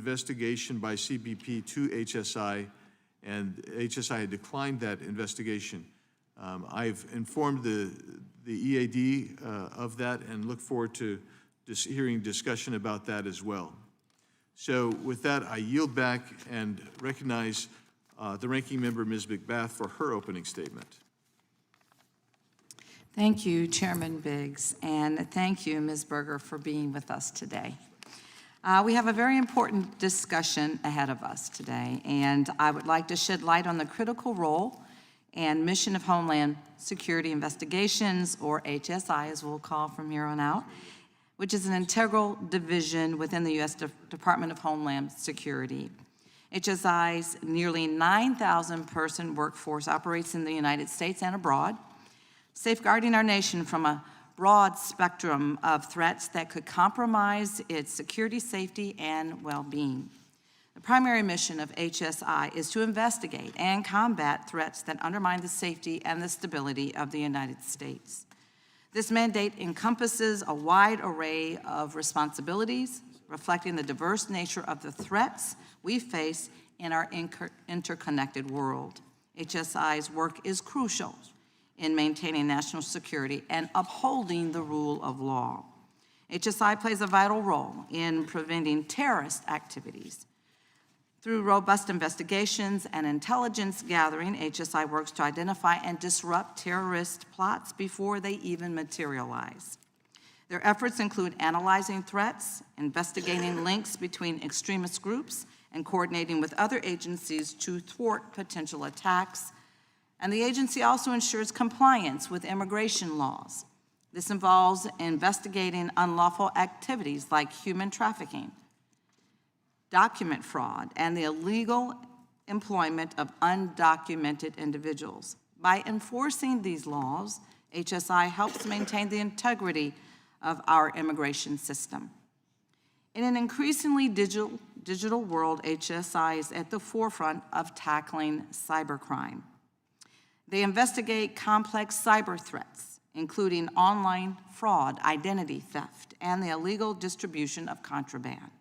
investigation by CBP to HSI, and HSI had declined that investigation. I've informed the EAD of that and look forward to hearing discussion about that as well. So with that, I yield back and recognize the ranking member, Ms. McBath, for her opening statement. Thank you, Chairman Biggs, and thank you, Ms. Berger, for being with us today. We have a very important discussion ahead of us today, and I would like to shed light on the critical role and mission of Homeland Security Investigations, or HSI as we'll call from here on out, which is an integral division within the U.S. Department of Homeland Security. HSI's nearly 9,000 person workforce operates in the United States and abroad, safeguarding our nation from a broad spectrum of threats that could compromise its security, safety, and well-being. The primary mission of HSI is to investigate and combat threats that undermine the safety and the stability of the United States. This mandate encompasses a wide array of responsibilities, reflecting the diverse nature of the threats we face in our interconnected world. HSI's work is crucial in maintaining national security and upholding the rule of law. HSI plays a vital role in preventing terrorist activities. Through robust investigations and intelligence gathering, HSI works to identify and disrupt terrorist plots before they even materialize. Their efforts include analyzing threats, investigating links between extremist groups, and coordinating with other agencies to thwart potential attacks. And the agency also ensures compliance with immigration laws. This involves investigating unlawful activities like human trafficking, document fraud, and the illegal employment of undocumented individuals. By enforcing these laws, HSI helps maintain the integrity of our immigration system. In an increasingly digital world, HSI is at the forefront of tackling cybercrime. They investigate complex cyber threats, including online fraud, identity theft, and the illegal distribution of contraband.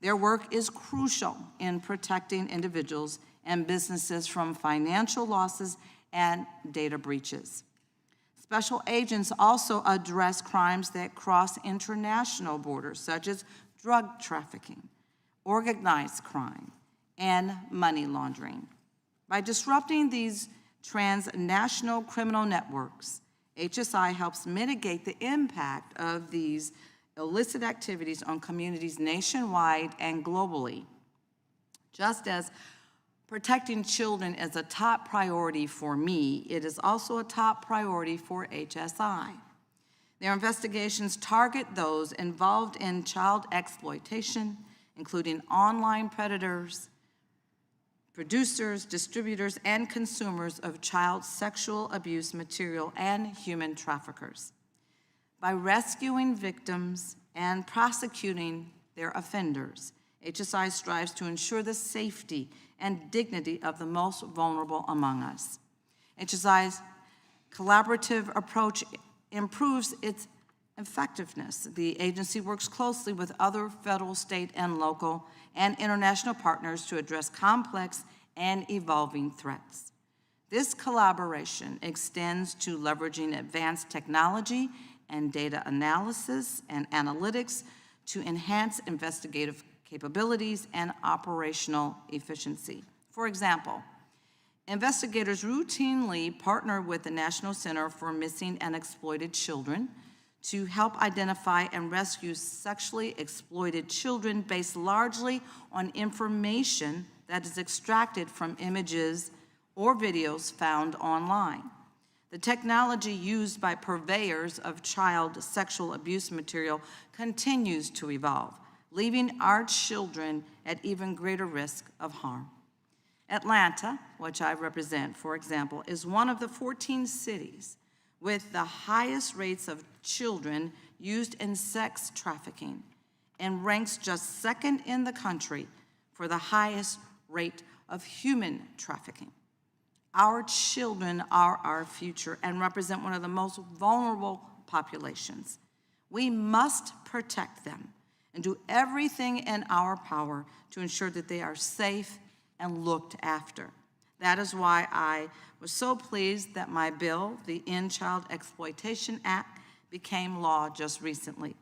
Their work is crucial in protecting individuals and businesses from financial losses and data breaches. Special agents also address crimes that cross international borders, such as drug trafficking, organized crime, and money laundering. By disrupting these transnational criminal networks, HSI helps mitigate the impact of these illicit activities on communities nationwide and globally. Just as protecting children is a top priority for me, it is also a top priority for HSI. Their investigations target those involved in child exploitation, including online predators, producers, distributors, and consumers of child sexual abuse material, and human traffickers. By rescuing victims and prosecuting their offenders, HSI strives to ensure the safety and dignity of the most vulnerable among us. HSI's collaborative approach improves its effectiveness. The agency works closely with other federal, state, and local and international partners to address complex and evolving threats. This collaboration extends to leveraging advanced technology and data analysis and analytics to enhance investigative capabilities and operational efficiency. For example, investigators routinely partner with the National Center for Missing and Exploited Children to help identify and rescue sexually exploited children based largely on information that is extracted from images or videos found online. The technology used by purveyors of child sexual abuse material continues to evolve, leaving our children at even greater risk of harm. Atlanta, which I represent, for example, is one of the 14 cities with the highest rates of children used in sex trafficking and ranks just second in the country for the highest rate of human trafficking. Our children are our future and represent one of the most vulnerable populations. We must protect them and do everything in our power to ensure that they are safe and looked after. That is why I was so pleased that my bill, the End Child Exploitation Act, became law just recently.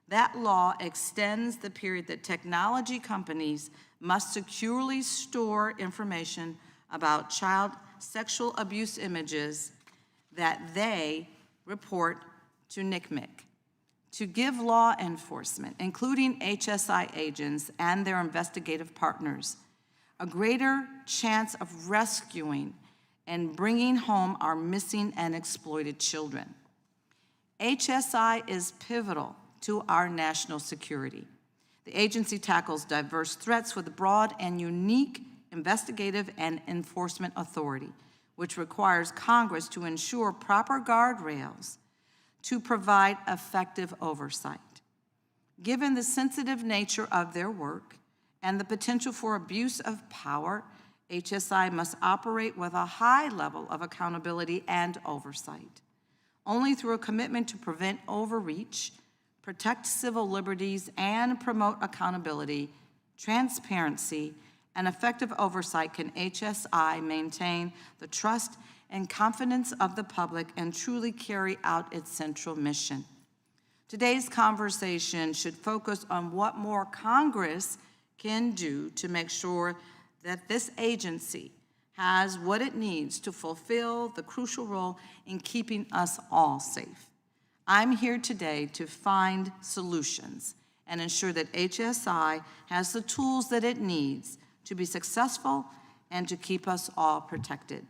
That law extends the period that technology companies must securely store information about child sexual abuse images that they report to NCMEC, to give law enforcement, including HSI agents and their investigative partners, a greater chance of rescuing and bringing home our missing and exploited children. HSI is pivotal to our national security. The agency tackles diverse threats with broad and unique investigative and enforcement authority, which requires Congress to ensure proper guardrails to provide effective oversight. Given the sensitive nature of their work and the potential for abuse of power, HSI must operate with a high level of accountability and oversight. Only through a commitment to prevent overreach, protect civil liberties, and promote accountability, transparency, and effective oversight can HSI maintain the trust and confidence of the public and truly carry out its central mission. Today's conversation should focus on what more Congress can do to make sure that this agency has what it needs to fulfill the crucial role in keeping us all safe. I'm here today to find solutions and ensure that HSI has the tools that it needs to be successful and to keep us all protected.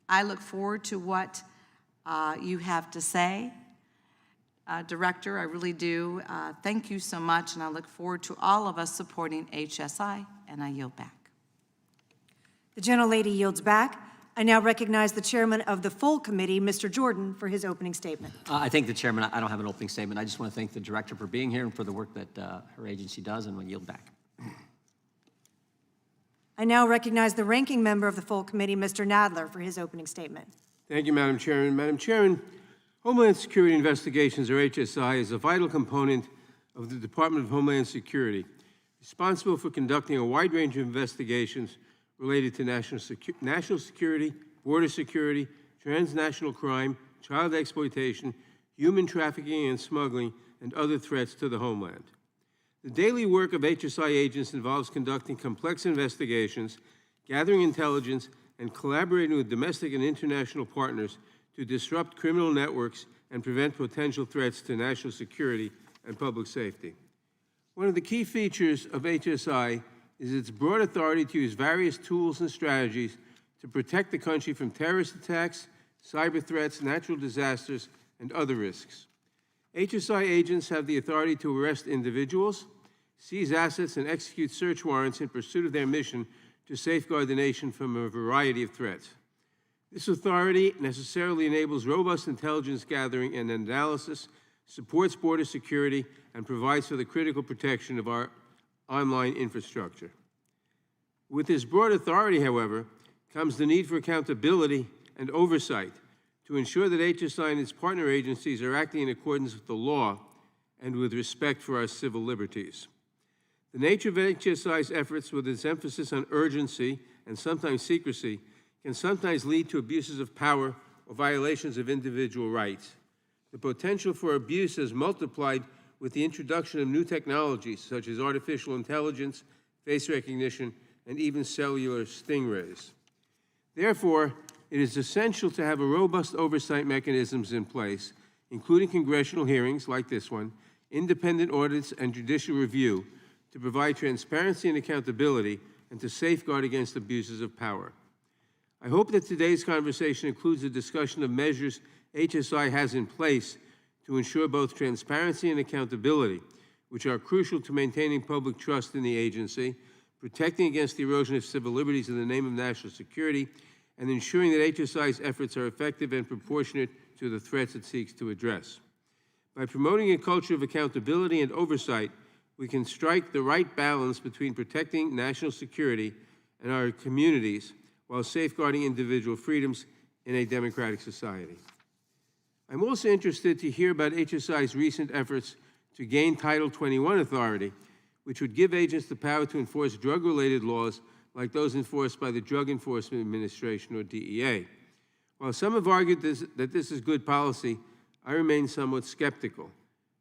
I look forward to what you have to say. Director, I really do. Thank you so much, and I look forward to all of us supporting HSI, and I yield back. The gentlelady yields back. I now recognize the chairman of the full committee, Mr. Jordan, for his opening statement. I thank the chairman. I don't have an opening statement. I just want to thank the director for being here and for the work that her agency does, and we'll yield back. I now recognize the ranking member of the full committee, Mr. Nadler, for his opening statement. Thank you, Madam Chairman. Madam Chairman, Homeland Security Investigations, or HSI, is a vital component of the Department of Homeland Security, responsible for conducting a wide range of investigations related to national security, border security, transnational crime, child exploitation, human trafficking and smuggling, and other threats to the homeland. The daily work of HSI agents involves conducting complex investigations, gathering intelligence, and collaborating with domestic and international partners to disrupt criminal networks and prevent potential threats to national security and public safety. One of the key features of HSI is its broad authority to use various tools and strategies to protect the country from terrorist attacks, cyber threats, natural disasters, and other risks. HSI agents have the authority to arrest individuals, seize assets, and execute search warrants in pursuit of their mission to safeguard the nation from a variety of threats. This authority necessarily enables robust intelligence gathering and analysis, supports border security, and provides for the critical protection of our online infrastructure. With this broad authority, however, comes the need for accountability and oversight to ensure that HSI and its partner agencies are acting in accordance with the law and with respect for our civil liberties. The nature of HSI's efforts, with its emphasis on urgency and sometimes secrecy, can sometimes lead to abuses of power or violations of individual rights. The potential for abuse has multiplied with the introduction of new technologies such as artificial intelligence, face recognition, and even cellular stingrays. Therefore, it is essential to have a robust oversight mechanisms in place, including congressional hearings like this one, independent audits, and judicial review to provide transparency and accountability and to safeguard against abuses of power. I hope that today's conversation includes a discussion of measures HSI has in place to ensure both transparency and accountability, which are crucial to maintaining public trust in the agency, protecting against the erosion of civil liberties in the name of national security, and ensuring that HSI's efforts are effective and proportionate to the threats it seeks to address. By promoting a culture of accountability and oversight, we can strike the right balance between protecting national security and our communities while safeguarding individual freedoms in a democratic society. I'm also interested to hear about HSI's recent efforts to gain Title 21 authority, which would give agents the power to enforce drug-related laws like those enforced by the Drug Enforcement Administration, or DEA. While some have argued that this is good policy, I remain somewhat skeptical.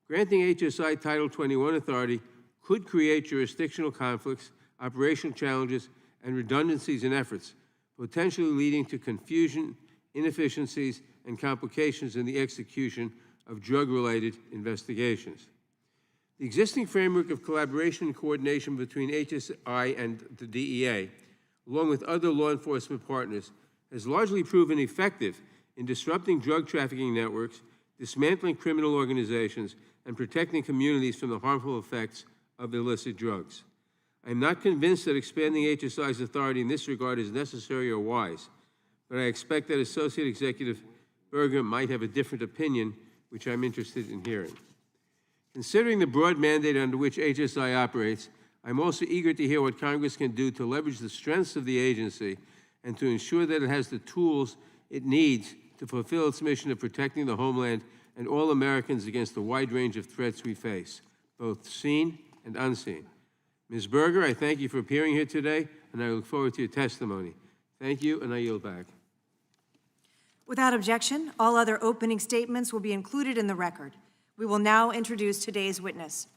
Granting HSI Title 21 authority could create jurisdictional conflicts, operational challenges, and redundancies in efforts, potentially leading to confusion, inefficiencies, and complications in the execution of drug-related investigations. The existing framework of collaboration and coordination between HSI and the DEA, along with other law enforcement partners, has largely proven effective in disrupting drug trafficking networks, dismantling criminal organizations, and protecting communities from the harmful effects of illicit drugs. I am not convinced that expanding HSI's authority in this regard is necessary or wise, but I expect that Associate Executive Berger might have a different opinion, which I'm interested in hearing. Considering the broad mandate under which HSI operates, I'm also eager to hear what Congress can do to leverage the strengths of the agency and to ensure that it has the tools it needs to fulfill its mission of protecting the homeland and all Americans against the wide range of threats we face, both seen and unseen. Ms. Berger, I thank you for appearing here today, and I look forward to your testimony. Thank you, and I yield back. Without objection, all other opening statements will be included in the record. We will now introduce today's witness.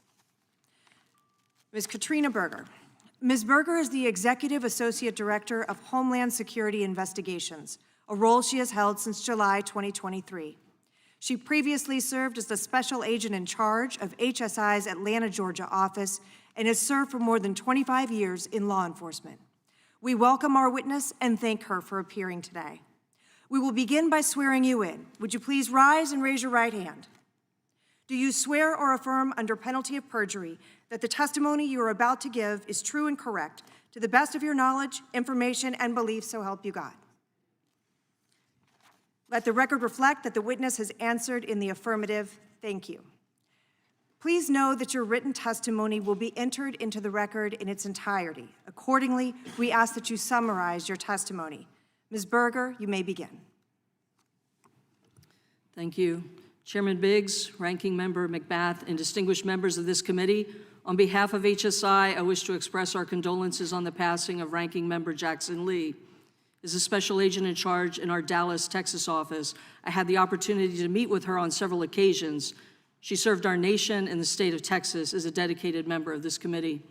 Ms. Katrina Berger. Ms. Berger is the Executive Associate Director of Homeland Security Investigations, a role she has held since July 2023. She previously served as the Special Agent in charge of HSI's Atlanta, Georgia office and has served for more than 25 years in law enforcement. We welcome our witness and thank her for appearing today. We will begin by swearing you in. Would you please rise and raise your right hand? Do you swear or affirm under penalty of perjury that the testimony you are about to give is true and correct, to the best of your knowledge, information, and belief, so help you God? Let the record reflect that the witness has answered in the affirmative. Thank you. Please know that your written testimony will be entered into the record in its entirety. Accordingly, we ask that you summarize your testimony. Ms. Berger, you may begin. Thank you. Chairman Biggs, Ranking Member McBath, and distinguished members of this committee, on behalf of HSI, I wish to express our condolences on the passing of Ranking Member Jackson Lee. As a special agent in charge in our Dallas, Texas office, I had the opportunity to meet with her on several occasions. She served our nation and the state of Texas as a dedicated member of this committee.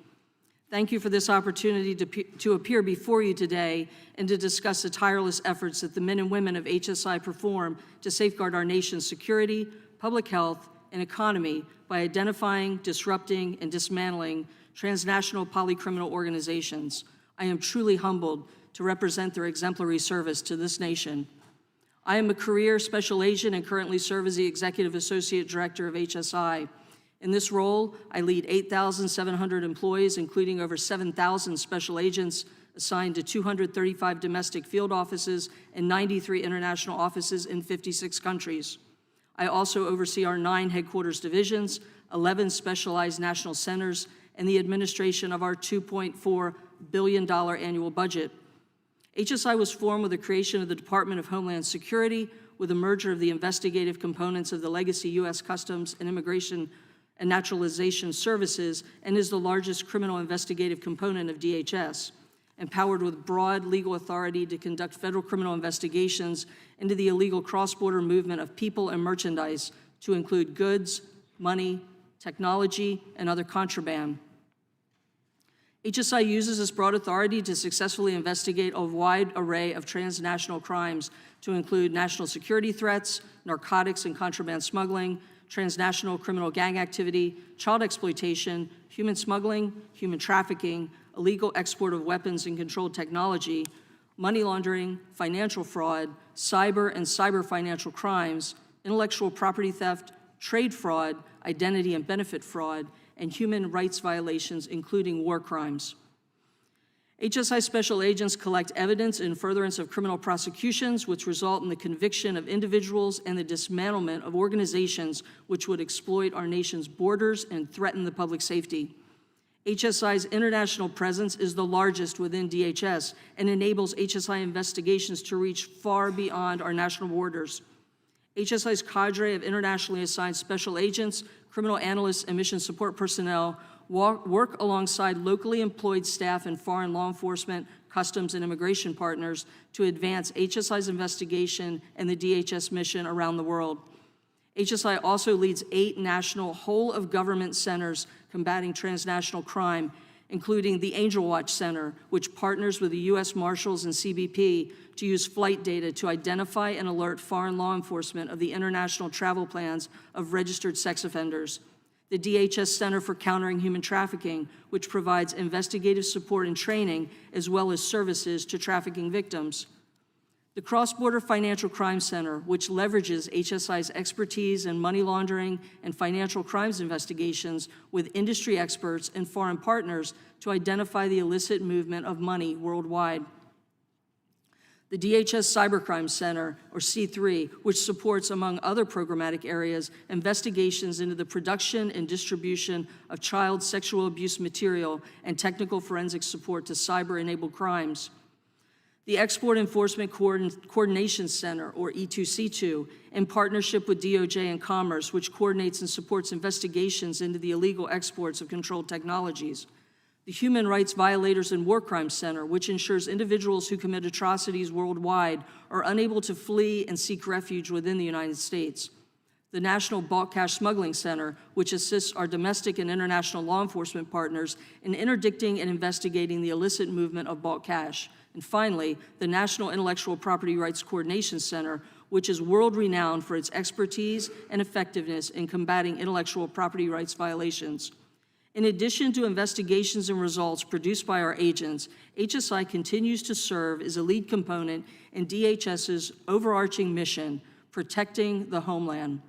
Thank you for this opportunity to appear before you today and to discuss the tireless efforts that the men and women of HSI perform to safeguard our nation's security, public health, and economy by identifying, disrupting, and dismantling transnational polycriminal organizations. I am truly humbled to represent their exemplary service to this nation. I am a career special agent and currently serve as the Executive Associate Director of HSI. In this role, I lead 8,700 employees, including over 7,000 special agents assigned to 235 domestic field offices and 93 international offices in 56 countries. I also oversee our 9 headquarters divisions, 11 specialized national centers, and the administration of our $2.4 billion annual budget. HSI was formed with the creation of the Department of Homeland Security, with a merger of the investigative components of the legacy U.S. Customs and Immigration and Naturalization Services, and is the largest criminal investigative component of DHS, empowered with broad legal authority to conduct federal criminal investigations into the illegal cross-border movement of people and merchandise, to include goods, money, technology, and other contraband. HSI uses this broad authority to successfully investigate a wide array of transnational crimes, to include national security threats, narcotics and contraband smuggling, transnational criminal gang activity, child exploitation, human smuggling, human trafficking, illegal export of weapons and controlled technology, money laundering, financial fraud, cyber and cyber financial crimes, intellectual property theft, trade fraud, identity and benefit fraud, and human rights violations, including war crimes. HSI special agents collect evidence in furtherance of criminal prosecutions, which result in the conviction of individuals and the dismantlement of organizations which would exploit our nation's borders and threaten the public safety. HSI's international presence is the largest within DHS and enables HSI investigations to reach far beyond our national borders. HSI's cadre of internationally assigned special agents, criminal analysts, and mission support personnel work alongside locally employed staff and foreign law enforcement, customs, and immigration partners to advance HSI's investigation and the DHS mission around the world. HSI also leads 8 national whole-of-government centers combating transnational crime, including the Angel Watch Center, which partners with the U.S. Marshals and CBP to use flight data to identify and alert foreign law enforcement of the international travel plans of registered sex offenders. The DHS Center for Countering Human Trafficking, which provides investigative support and training, as well as services to trafficking victims. The Cross-Border Financial Crime Center, which leverages HSI's expertise in money laundering and financial crimes investigations with industry experts and foreign partners to identify the illicit movement of money worldwide. The DHS Cybercrime Center, or C3, which supports, among other programmatic areas, investigations into the production and distribution of child sexual abuse material and technical forensic support to cyber-enabled crimes. The Export Enforcement Coordination Center, or E2C2, in partnership with DOJ and Commerce, which coordinates and supports investigations into the illegal exports of controlled technologies. The Human Rights Violators and War Crimes Center, which ensures individuals who commit atrocities worldwide are unable to flee and seek refuge within the United States. The National Bulk Cash Smuggling Center, which assists our domestic and international law enforcement partners in interdicting and investigating the illicit movement of bulk cash. And finally, the National Intellectual Property Rights Coordination Center, which is world-renowned for its expertise and effectiveness in combating intellectual property rights violations. In addition to investigations and results produced by our agents, HSI continues to serve as a lead component in DHS's overarching mission, protecting the homeland.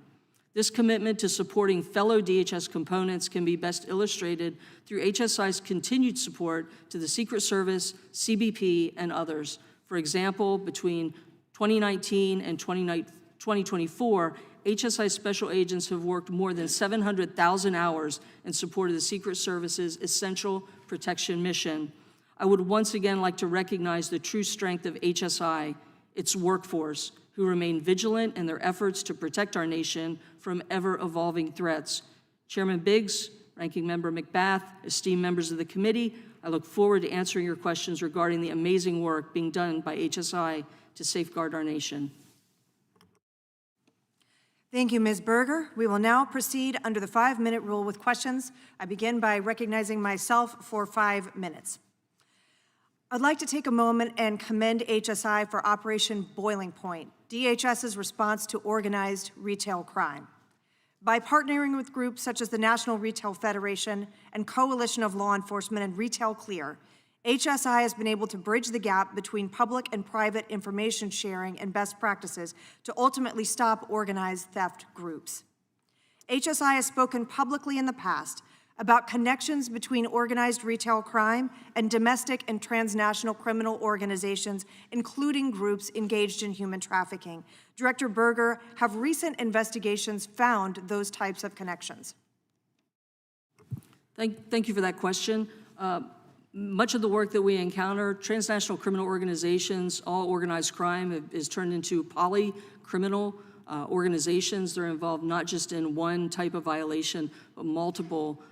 This commitment to supporting fellow DHS components can be best illustrated through HSI's continued support to the Secret Service, CBP, and others. For example, between 2019 and 2024, HSI special agents have worked more than 700,000 hours in support of the Secret Service's essential protection mission. I would once again like to recognize the true strength of HSI, its workforce, who remain vigilant in their efforts to protect our nation from ever-evolving threats. Chairman Biggs, Ranking Member McBath, esteemed members of the committee, I look forward to answering your questions regarding the amazing work being done by HSI to safeguard our nation. Thank you, Ms. Berger. We will now proceed under the 5-minute rule with questions. I begin by recognizing myself for 5 minutes. I'd like to take a moment and commend HSI for Operation Boiling Point, DHS's response to organized retail crime. By partnering with groups such as the National Retail Federation and Coalition of Law Enforcement and Retail Clear, HSI has been able to bridge the gap between public and private information sharing and best practices to ultimately stop organized theft groups. HSI has spoken publicly in the past about connections between organized retail crime and domestic and transnational criminal organizations, including groups engaged in human trafficking. Director Berger, have recent investigations found those types of connections? Thank you for that question. Much of the work that we encounter, transnational criminal organizations, all organized crime is turned into poly-criminal organizations. They're involved not just in one type of violation, but multiple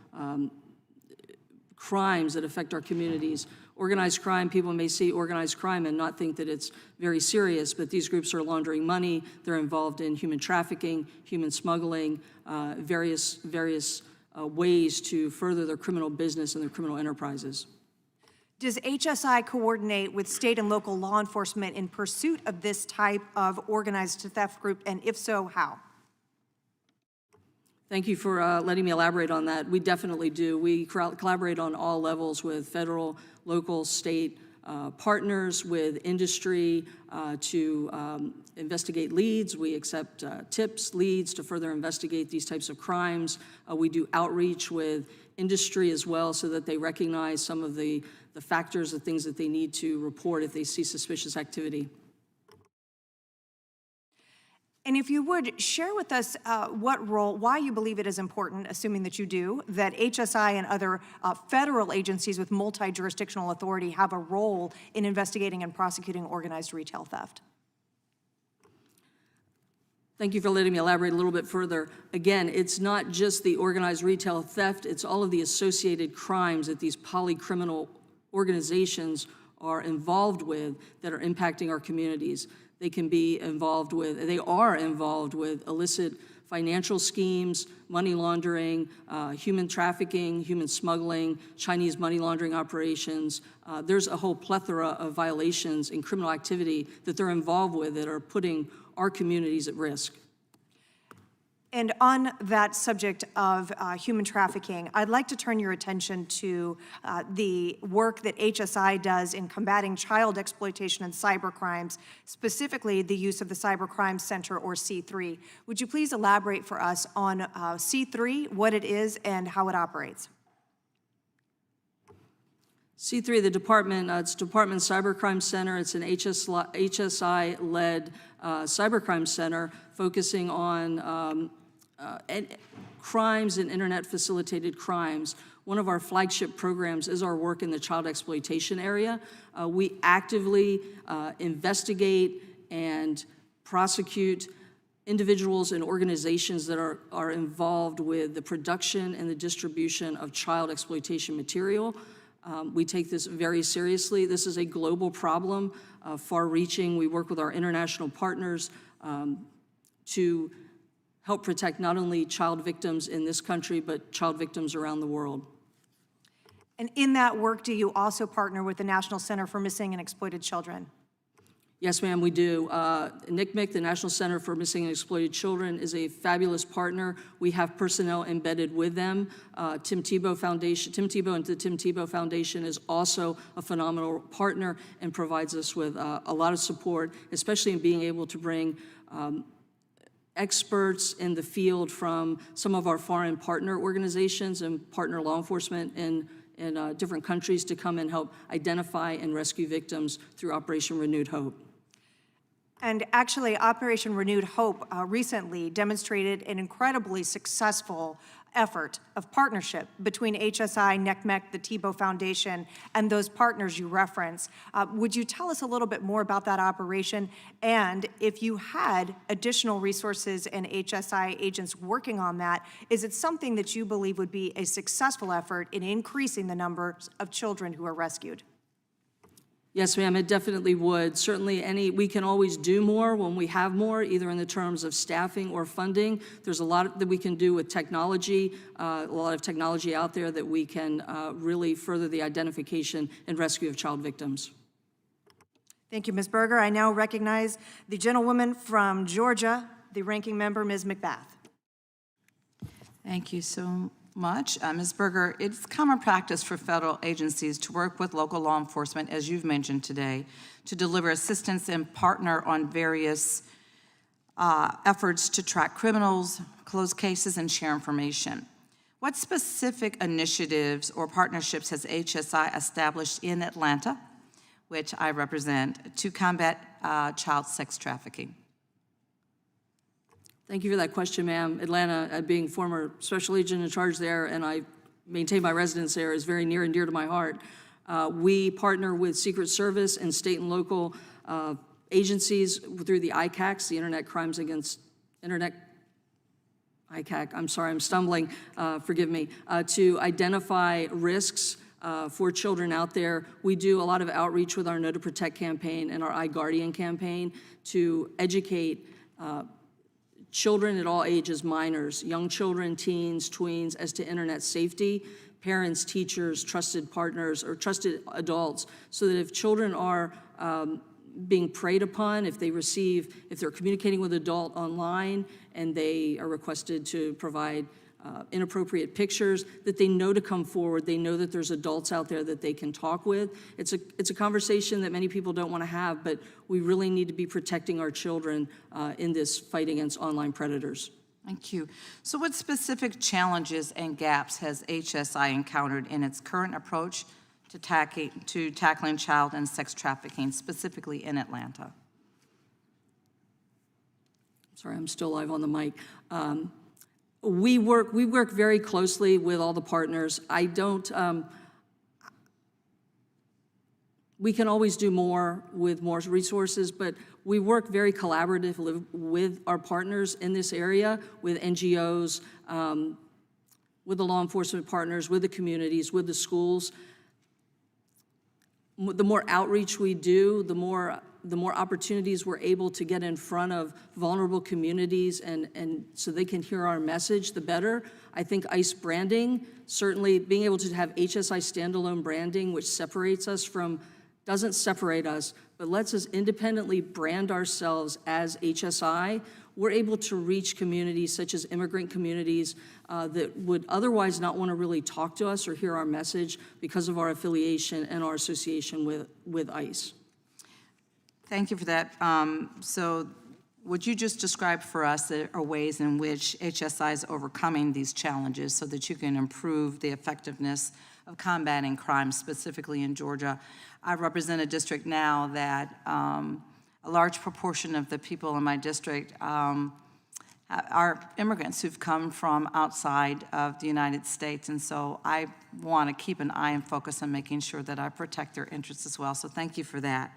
crimes that affect our communities. Organized crime, people may see organized crime and not think that it's very serious, but these groups are laundering money. They're involved in human trafficking, human smuggling, various ways to further their criminal business and their criminal enterprises. Does HSI coordinate with state and local law enforcement in pursuit of this type of organized theft group, and if so, how? Thank you for letting me elaborate on that. We definitely do. We collaborate on all levels with federal, local, state partners, with industry to investigate leads. We accept tips, leads to further investigate these types of crimes. We do outreach with industry as well so that they recognize some of the factors, the things that they need to report if they see suspicious activity. And if you would, share with us what role, why you believe it is important, assuming that you do, that HSI and other federal agencies with multi-jurisdictional authority have a role in investigating and prosecuting organized retail theft. Thank you for letting me elaborate a little bit further. Again, it's not just the organized retail theft, it's all of the associated crimes that these polycriminal organizations are involved with that are impacting our communities. They are involved with illicit financial schemes, money laundering, human trafficking, human smuggling, Chinese money laundering operations. There's a whole plethora of violations and criminal activity that they're involved with that are putting our communities at risk. And on that subject of human trafficking, I'd like to turn your attention to the work that HSI does in combating child exploitation and cybercrimes, specifically the use of the Cybercrime Center, or C3. Would you please elaborate for us on C3, what it is, and how it operates? C3, the department, it's Department Cybercrime Center. It's an HSI-led cybercrime center focusing on crimes and internet-facilitated crimes. One of our flagship programs is our work in the child exploitation area. We actively investigate and prosecute individuals and organizations that are involved with the production and the distribution of child exploitation material. We take this very seriously. This is a global problem, far-reaching. We work with our international partners to help protect not only child victims in this country, but child victims around the world. And in that work, do you also partner with the National Center for Missing and Exploited Children? Yes, ma'am, we do. NCMEC, the National Center for Missing and Exploited Children, is a fabulous partner. We have personnel embedded with them. Tim Tebow and the Tim Tebow Foundation is also a phenomenal partner and provides us with a lot of support, especially in being able to bring experts in the field from some of our foreign partner organizations and partner law enforcement in different countries to come and help identify and rescue victims through Operation Renewed Hope. And actually, Operation Renewed Hope recently demonstrated an incredibly successful effort of partnership between HSI, NCMEC, the Tebow Foundation, and those partners you reference. Would you tell us a little bit more about that operation? And if you had additional resources and HSI agents working on that, is it something that you believe would be a successful effort in increasing the numbers of children who are rescued? Yes, ma'am, it definitely would. Certainly we can always do more when we have more, either in the terms of staffing or funding. There's a lot that we can do with technology, a lot of technology out there that we can really further the identification and rescue of child victims. Thank you, Ms. Berger. I now recognize the gentlewoman from Georgia, the ranking member, Ms. McBath. Thank you so much. Ms. Berger, it's common practice for federal agencies to work with local law enforcement, as you've mentioned today, to deliver assistance and partner on various efforts to track criminals, close cases, and share information. What specific initiatives or partnerships has HSI established in Atlanta, which I represent, to combat child sex trafficking? Thank you for that question, ma'am. Atlanta, being former special agent in charge there, and I maintain my residence there, is very near and dear to my heart. We partner with Secret Service and state and local agencies through the ICACs, the Internet Crimes Against Internet ICAC, I'm sorry, I'm stumbling, forgive me, to identify risks for children out there. We do a lot of outreach with our Know to Protect campaign and our iGuardian campaign to educate children at all ages, minors, young children, teens, tweens, as to internet safety, parents, teachers, trusted partners, or trusted adults, so that if children are being preyed upon, if they're communicating with an adult online and they are requested to provide inappropriate pictures, that they know to come forward. They know that there's adults out there that they can talk with. It's a conversation that many people don't want to have, but we really need to be protecting our children in this fight against online predators. Thank you. So what specific challenges and gaps has HSI encountered in its current approach to tackling child and sex trafficking, specifically in Atlanta? Sorry, I'm still live on the mic. We work very closely with all the partners. We can always do more with more resources, but we work very collaboratively with our partners in this area, with NGOs, with the law enforcement partners, with the communities, with the schools. The more outreach we do, the more opportunities we're able to get in front of vulnerable communities and so they can hear our message, the better. I think ICE branding, certainly being able to have HSI standalone branding, which doesn't separate us, but lets us independently brand ourselves as HSI, we're able to reach communities such as immigrant communities that would otherwise not want to really talk to us or hear our message because of our affiliation and our association with ICE. Thank you for that. So would you just describe for us the ways in which HSI is overcoming these challenges so that you can improve the effectiveness of combating crime, specifically in Georgia? I represent a district now that a large proportion of the people in my district are immigrants who've come from outside of the United States, and so I want to keep an eye and focus on making sure that I protect their interests as well, so thank you for that.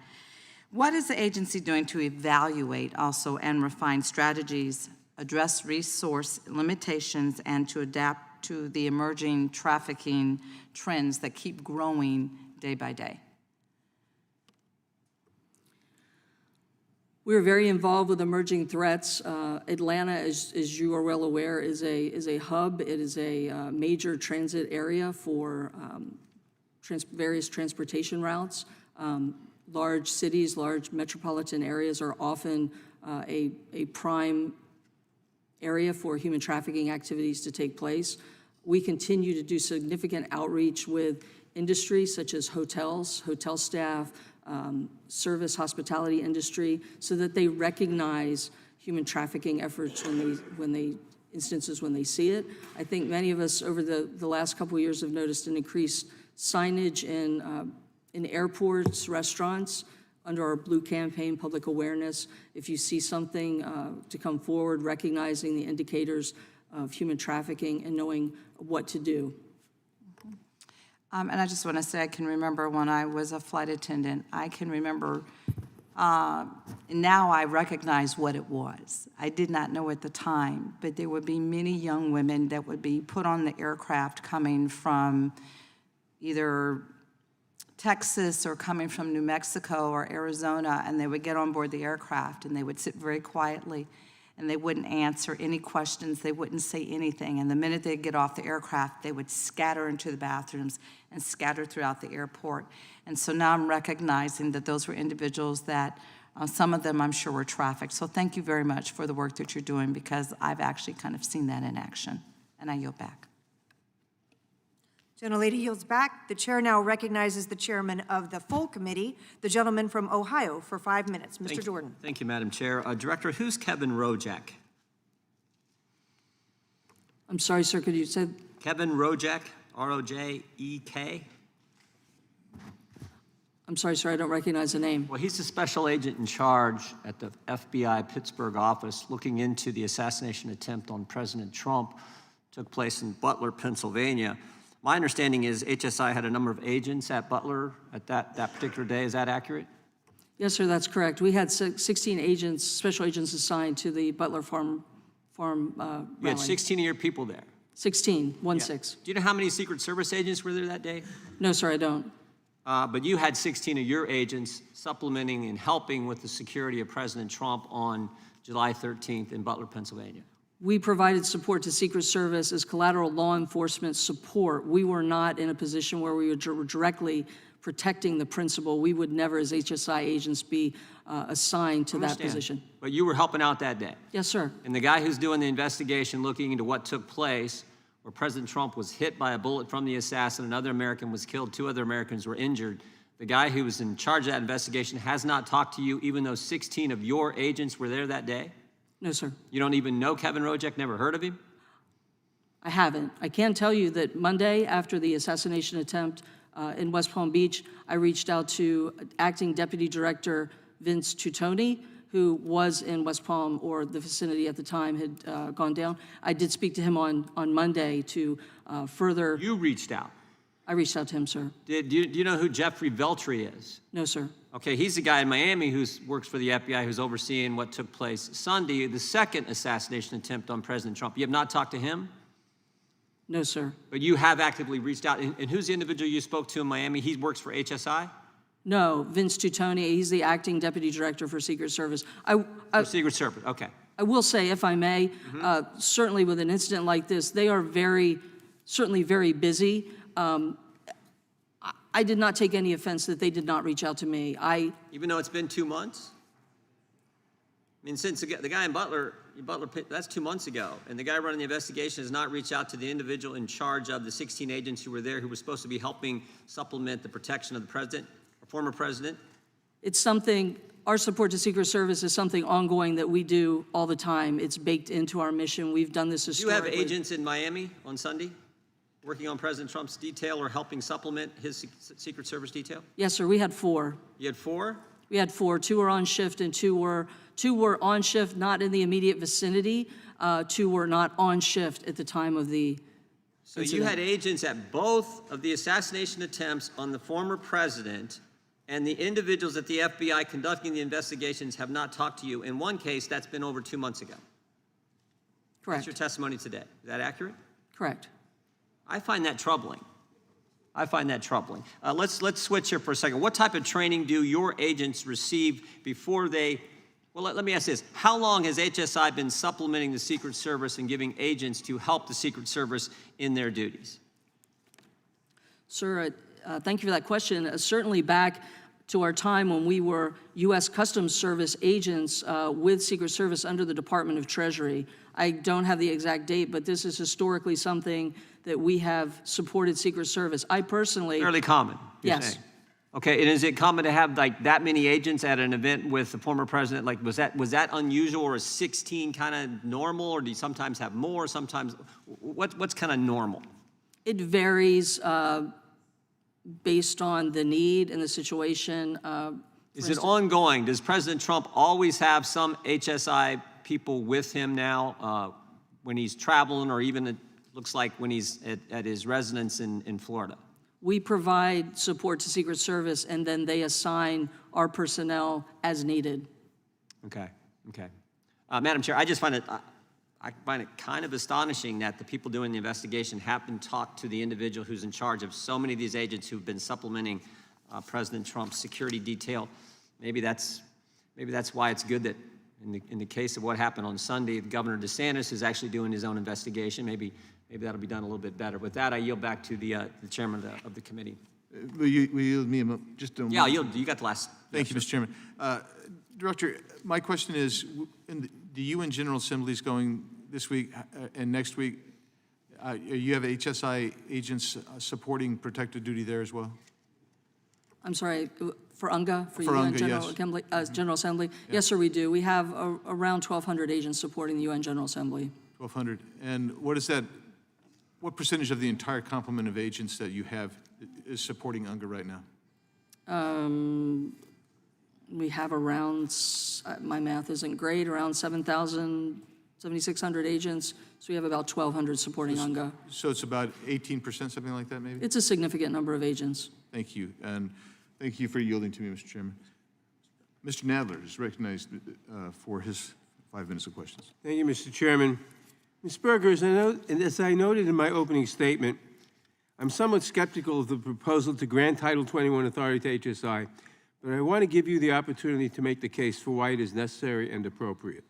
What is the agency doing to evaluate also and refine strategies, address resource limitations, and to adapt to the emerging trafficking trends that keep growing day by day? We're very involved with emerging threats. Atlanta, as you are well aware, is a hub. It is a major transit area for various transportation routes. Large cities, large metropolitan areas are often a prime area for human trafficking activities to take place. We continue to do significant outreach with industry such as hotels, hotel staff, service, hospitality industry, so that they recognize human trafficking efforts when they see it. I think many of us over the last couple of years have noticed an increased signage in airports, restaurants, under our Blue campaign, public awareness. If you see something, to come forward, recognizing the indicators of human trafficking and knowing what to do. And I just want to say, I can remember when I was a flight attendant, I can remember, now I recognize what it was. I did not know at the time, but there would be many young women that would be put on the aircraft coming from either Texas or coming from New Mexico or Arizona, and they would get on board the aircraft and they would sit very quietly and they wouldn't answer any questions, they wouldn't say anything. And the minute they'd get off the aircraft, they would scatter into the bathrooms and scatter throughout the airport. And so now I'm recognizing that those were individuals that, some of them I'm sure were trafficked. So thank you very much for the work that you're doing, because I've actually kind of seen that in action. And I yield back. Gentlelady yields back. The chair now recognizes the chairman of the full committee, the gentleman from Ohio, for 5 minutes. Mr. Jordan. Thank you, Madam Chair. Director, who's Kevin Rojek? I'm sorry, sir, could you say? Kevin Rojek, R-O-J-E-K? I'm sorry, sir, I don't recognize the name. Well, he's the special agent in charge at the FBI Pittsburgh office looking into the assassination attempt on President Trump. Took place in Butler, Pennsylvania. My understanding is HSI had a number of agents at Butler at that particular day. Is that accurate? Yes, sir, that's correct. We had 16 agents, special agents assigned to the Butler farm You had 16 of your people there. 16, 1-6. Do you know how many Secret Service agents were there that day? No, sir, I don't. But you had 16 of your agents supplementing and helping with the security of President Trump on July 13th in Butler, Pennsylvania. We provided support to Secret Service as collateral law enforcement support. We were not in a position where we were directly protecting the principal. We would never, as HSI agents, be assigned to that position. But you were helping out that day. Yes, sir. And the guy who's doing the investigation, looking into what took place, where President Trump was hit by a bullet from the assassin, another American was killed, 2 other Americans were injured. The guy who was in charge of that investigation has not talked to you, even though 16 of your agents were there that day? No, sir. You don't even know Kevin Rojek, never heard of him? I haven't. I can tell you that Monday, after the assassination attempt in West Palm Beach, I reached out to Acting Deputy Director Vince Tutoni, who was in West Palm, or the vicinity at the time had gone down. I did speak to him on Monday to further. You reached out. I reached out to him, sir. Do you know who Jeffrey Veltri is? No, sir. Okay, he's the guy in Miami who works for the FBI who's overseeing what took place Sunday, the second assassination attempt on President Trump. You have not talked to him? No, sir. But you have actively reached out. And who's the individual you spoke to in Miami? He works for HSI? No, Vince Tutoni, he's the acting deputy director for Secret Service. For Secret Service, okay. I will say, if I may, certainly with an incident like this, they are certainly very busy. I did not take any offense that they did not reach out to me. Even though it's been 2 months? I mean, since the guy in Butler, that's 2 months ago, and the guy running the investigation has not reached out to the individual in charge of the 16 agents who were there who were supposed to be helping supplement the protection of the president, or former president? It's something, our support to Secret Service is something ongoing that we do all the time. It's baked into our mission. We've done this Do you historically. have agents in Miami on Sunday working on President Trump's detail or helping supplement his Secret Service detail? Yes, sir, we had 4. You had 4? We had 4. 2 were on shift and 2 were on shift, not in the immediate vicinity. 2 were not on shift at the time of the So you had agents at both of the assassination attempts on the former president, and the individuals at the FBI conducting the investigations have not talked to you. In one case, that's been over 2 months ago. Correct. That's your testimony today. Is that accurate? Correct. I find that troubling. I find that troubling. Let's switch here for a second. What type of training do your agents receive before they, well, let me ask this. How long has HSI been supplementing the Secret Service and giving agents to help the Secret Service in their duties? Sir, thank you for that question. Certainly back to our time when we were U.S. Customs Service agents with Secret Service under the Department of Treasury. I don't have the exact date, but this is historically something that we have supported Secret Service. I personally... Fairly common, you're Yes. saying. Okay, and is it common to have like that many agents at an event with the former president? Like, was that unusual, or is 16 kind of normal, or do you sometimes have more, sometimes, what's kind of normal? It varies based on the need and the situation. Is it ongoing? Does President Trump always have some HSI people with him now when he's traveling, or even it looks like when he's at his residence in Florida? We provide support to Secret Service, and then they assign our personnel as needed. Okay, okay. Madam Chair, I just find it, I find it kind of astonishing that the people doing the investigation haven't talked to the individual who's in charge of so many of these agents who've been supplementing President Trump's security detail. Maybe that's why it's good that in the case of what happened on Sunday, Governor DeSantis is actually doing his own investigation. Maybe that'll be done a little bit better. With that, I yield back to the chairman of the committee. Will you yield me just a moment? Yeah, you got the last. Thank you, Mr. Chairman. Director, my question is, the UN General Assembly is going this week and next week. You have HSI agents supporting protective duty there as well? I'm sorry, for UNGA, for For UN UNGA, General yes. Assembly? General Assembly? Yes, sir, we do. We have around 1,200 agents supporting the UN General Assembly. 1,200. And what percentage of the entire complement of agents that you have is supporting UNGA right now? We have around, my math isn't great, around 7,600 agents. So we have about 1,200 supporting UNGA. So it's about 18%, something like that, maybe? It's a significant number of agents. Thank you, and thank you for yielding to me, Mr. Chairman. Mr. Nadler is recognized for his 5 minutes of questions. Thank you, Mr. Chairman. Ms. Berger, as I noted in my opening statement, I'm somewhat skeptical of the proposal to grant Title 21 authority to HSI, but I want to give you the opportunity to make the case for why it is necessary and appropriate.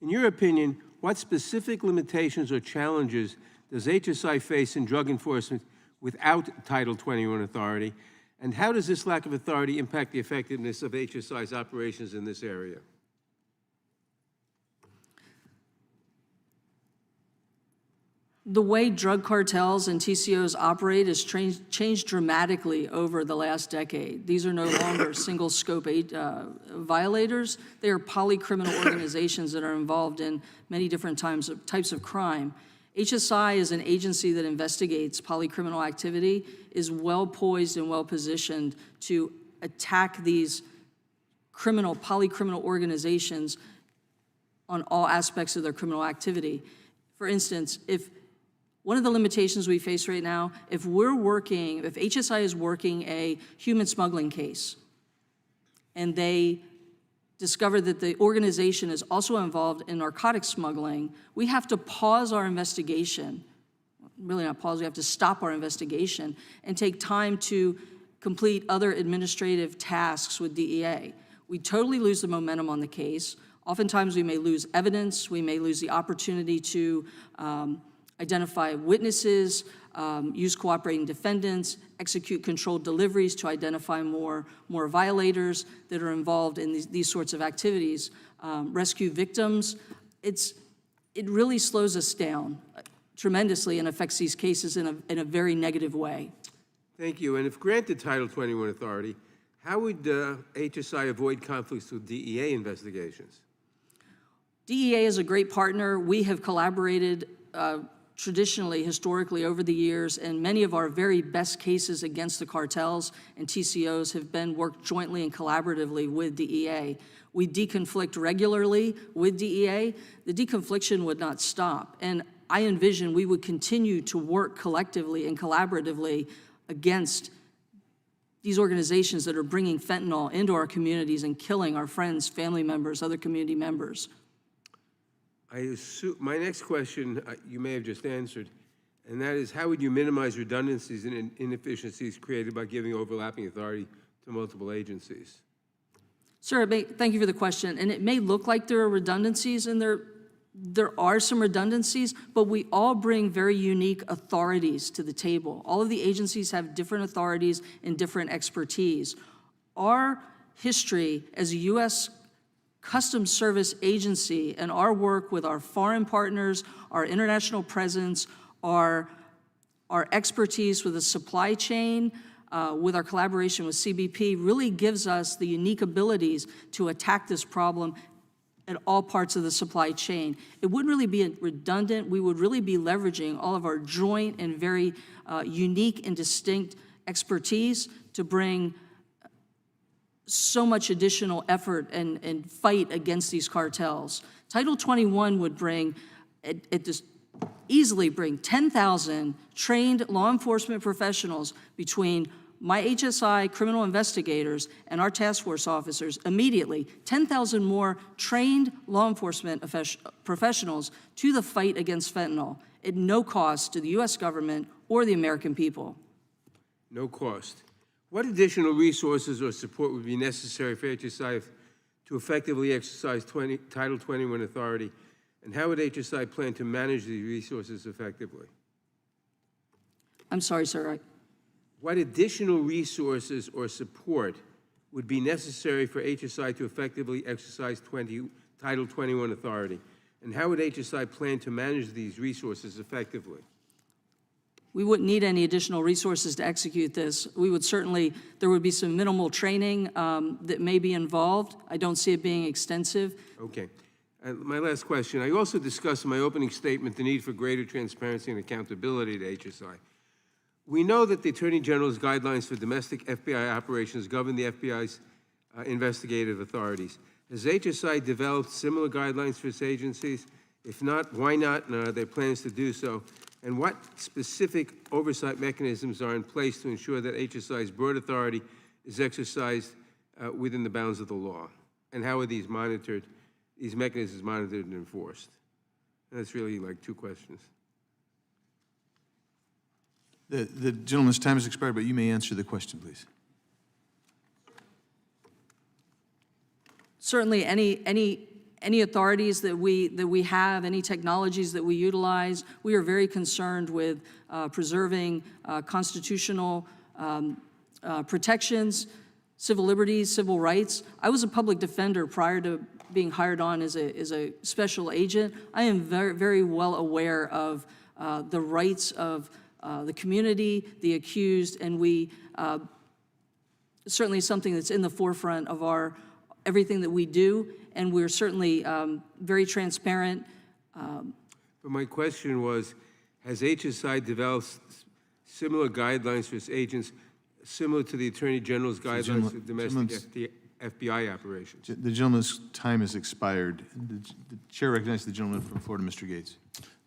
In your opinion, what specific limitations or challenges does HSI face in drug enforcement without Title 21 authority, and how does this lack of authority impact the effectiveness of HSI's operations in this area? The way drug cartels and TCOs operate has changed dramatically over the last decade. These are no longer single-scope violators. They are polycriminal organizations that are involved in many different types of crime. HSI, as an agency that investigates polycriminal activity, is well-poised and well-positioned to attack these polycriminal organizations on all aspects of their criminal activity. For instance, if One of the limitations we face right now, if HSI is working a human smuggling case, and they discover that the organization is also involved in narcotic smuggling, we have to pause our investigation. Really not pause, we have to stop our investigation and take time to complete other administrative tasks with DEA. We totally lose the momentum on the case. Oftentimes we may lose evidence, we may lose the opportunity to identify witnesses, use cooperating defendants, execute controlled deliveries to identify more violators that are involved in these sorts of activities, rescue victims. It really slows us down tremendously and affects these cases in a very negative way. Thank you. And if granted Title 21 authority, how would HSI avoid conflicts with DEA investigations? DEA is a great partner. We have collaborated traditionally, historically, over the years, and many of our very best cases against the cartels and TCOs have been worked jointly and collaboratively with DEA. We deconflict regularly with DEA. The deconfliction would not stop, and I envision we would continue to work collectively and collaboratively against these organizations that are bringing fentanyl into our communities and killing our friends, family members, other community members. I assume, my next question you may have just answered, and that is, how would you minimize redundancies and inefficiencies created by giving overlapping authority to multiple agencies? Sir, thank you for the question. And it may look like there are redundancies, and there are some redundancies, but we all bring very unique authorities to the table. All of the agencies have different authorities and different expertise. Our history as a U.S. Customs Service agency and our work with our foreign partners, our international presence, our expertise with the supply chain, with our collaboration with CBP really gives us the unique abilities to attack this problem at all parts of the supply chain. It wouldn't really be redundant. We would really be leveraging all of our joint and very unique and distinct expertise to bring so much additional effort and fight against these cartels. Title 21 would easily bring 10,000 trained law enforcement professionals between my HSI criminal investigators and our task force officers immediately, 10,000 more trained law enforcement professionals to the fight against fentanyl at no cost to the U.S. government or the American people. No cost. What additional resources or support would be necessary for HSI to effectively exercise Title 21 authority, and how would HSI plan to manage these resources effectively? I'm sorry, sir. What additional resources or support would be necessary for HSI to effectively exercise Title 21 authority, and how would HSI plan to manage these resources effectively? We wouldn't need any additional resources to execute this. There would be some minimal training that may be involved. I don't see it being extensive. Okay. My last question. I also discussed in my opening statement the need for greater transparency and accountability to HSI. We know that the Attorney General's guidelines for domestic FBI operations govern the FBI's investigative authorities. Has HSI developed similar guidelines for its agencies? If not, why not? And are there plans to do so? And what specific oversight mechanisms are in place to ensure that HSI's broad authority is exercised within the bounds of the law? And how are these mechanisms monitored and enforced? And that's really like two questions. The gentleman's time has expired, but you may answer the question, please. Certainly, any authorities that we have, any technologies that we utilize, we are very concerned with preserving constitutional protections, civil liberties, civil rights. I was a public defender prior to being hired on as a special agent. I am very, very well aware of the rights of the community, the accused, and we certainly something that's in the forefront of everything that we do, and we're certainly very transparent. But my question was, has HSI developed similar guidelines for its agents, similar to the Attorney General's guidelines for domestic FBI operations? The gentleman's time has expired. The chair recognizes the gentleman from Florida, Mr. Gates.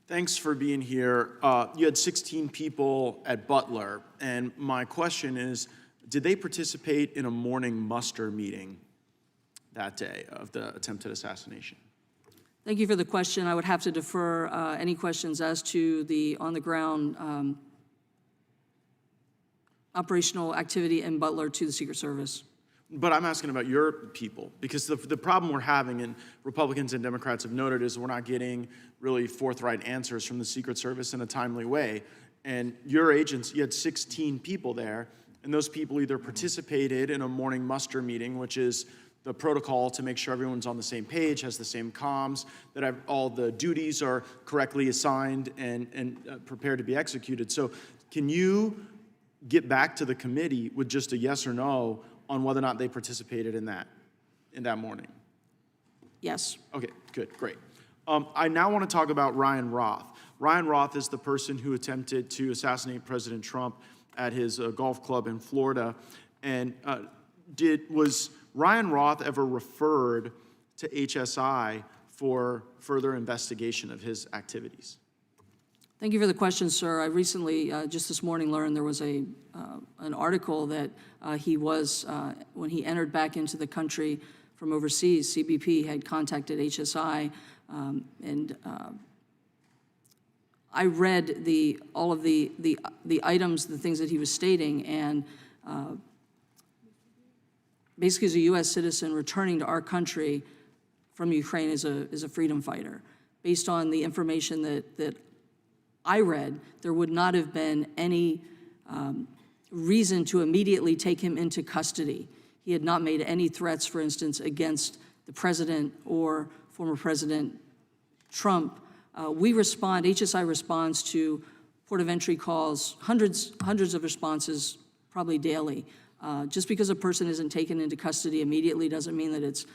Thanks for being here. You had 16 people at Butler, and my question is, did they participate in a morning muster meeting that day of the attempted assassination? Thank you for the question. I would have to defer any questions as to the on-the-ground operational activity in Butler to the Secret Service. But I'm asking about your people, because the problem we're having, and Republicans and Democrats have noted, is we're not getting really forthright answers from the Secret Service in a timely way. And your agents, you had 16 people there, and those people either participated in a morning muster meeting, which is the protocol to make sure everyone's on the same page, has the same comms, that all the duties are correctly assigned and prepared to be executed. So can you get back to the committee with just a yes or no on whether or not they participated in that morning? Yes. Okay, good, great. I now want to talk about Ryan Roth. Ryan Roth is the person who attempted to assassinate President Trump at his golf club in Florida. And was Ryan Roth ever referred to HSI for further investigation of his activities? Thank you for the question, sir. I recently, just this morning, learned there was an article that he was, when he entered back into the country from overseas, CBP had contacted HSI, and I read all of the items, the things that he was stating, and basically as a U.S. citizen returning to our country from Ukraine as a freedom fighter. Based on the information that I read, there would not have been any reason to immediately take him into custody. He had not made any threats, for instance, against the president or former President Trump. HSI responds to port of entry calls, hundreds of responses, probably daily. Just because a person isn't taken into custody immediately doesn't mean that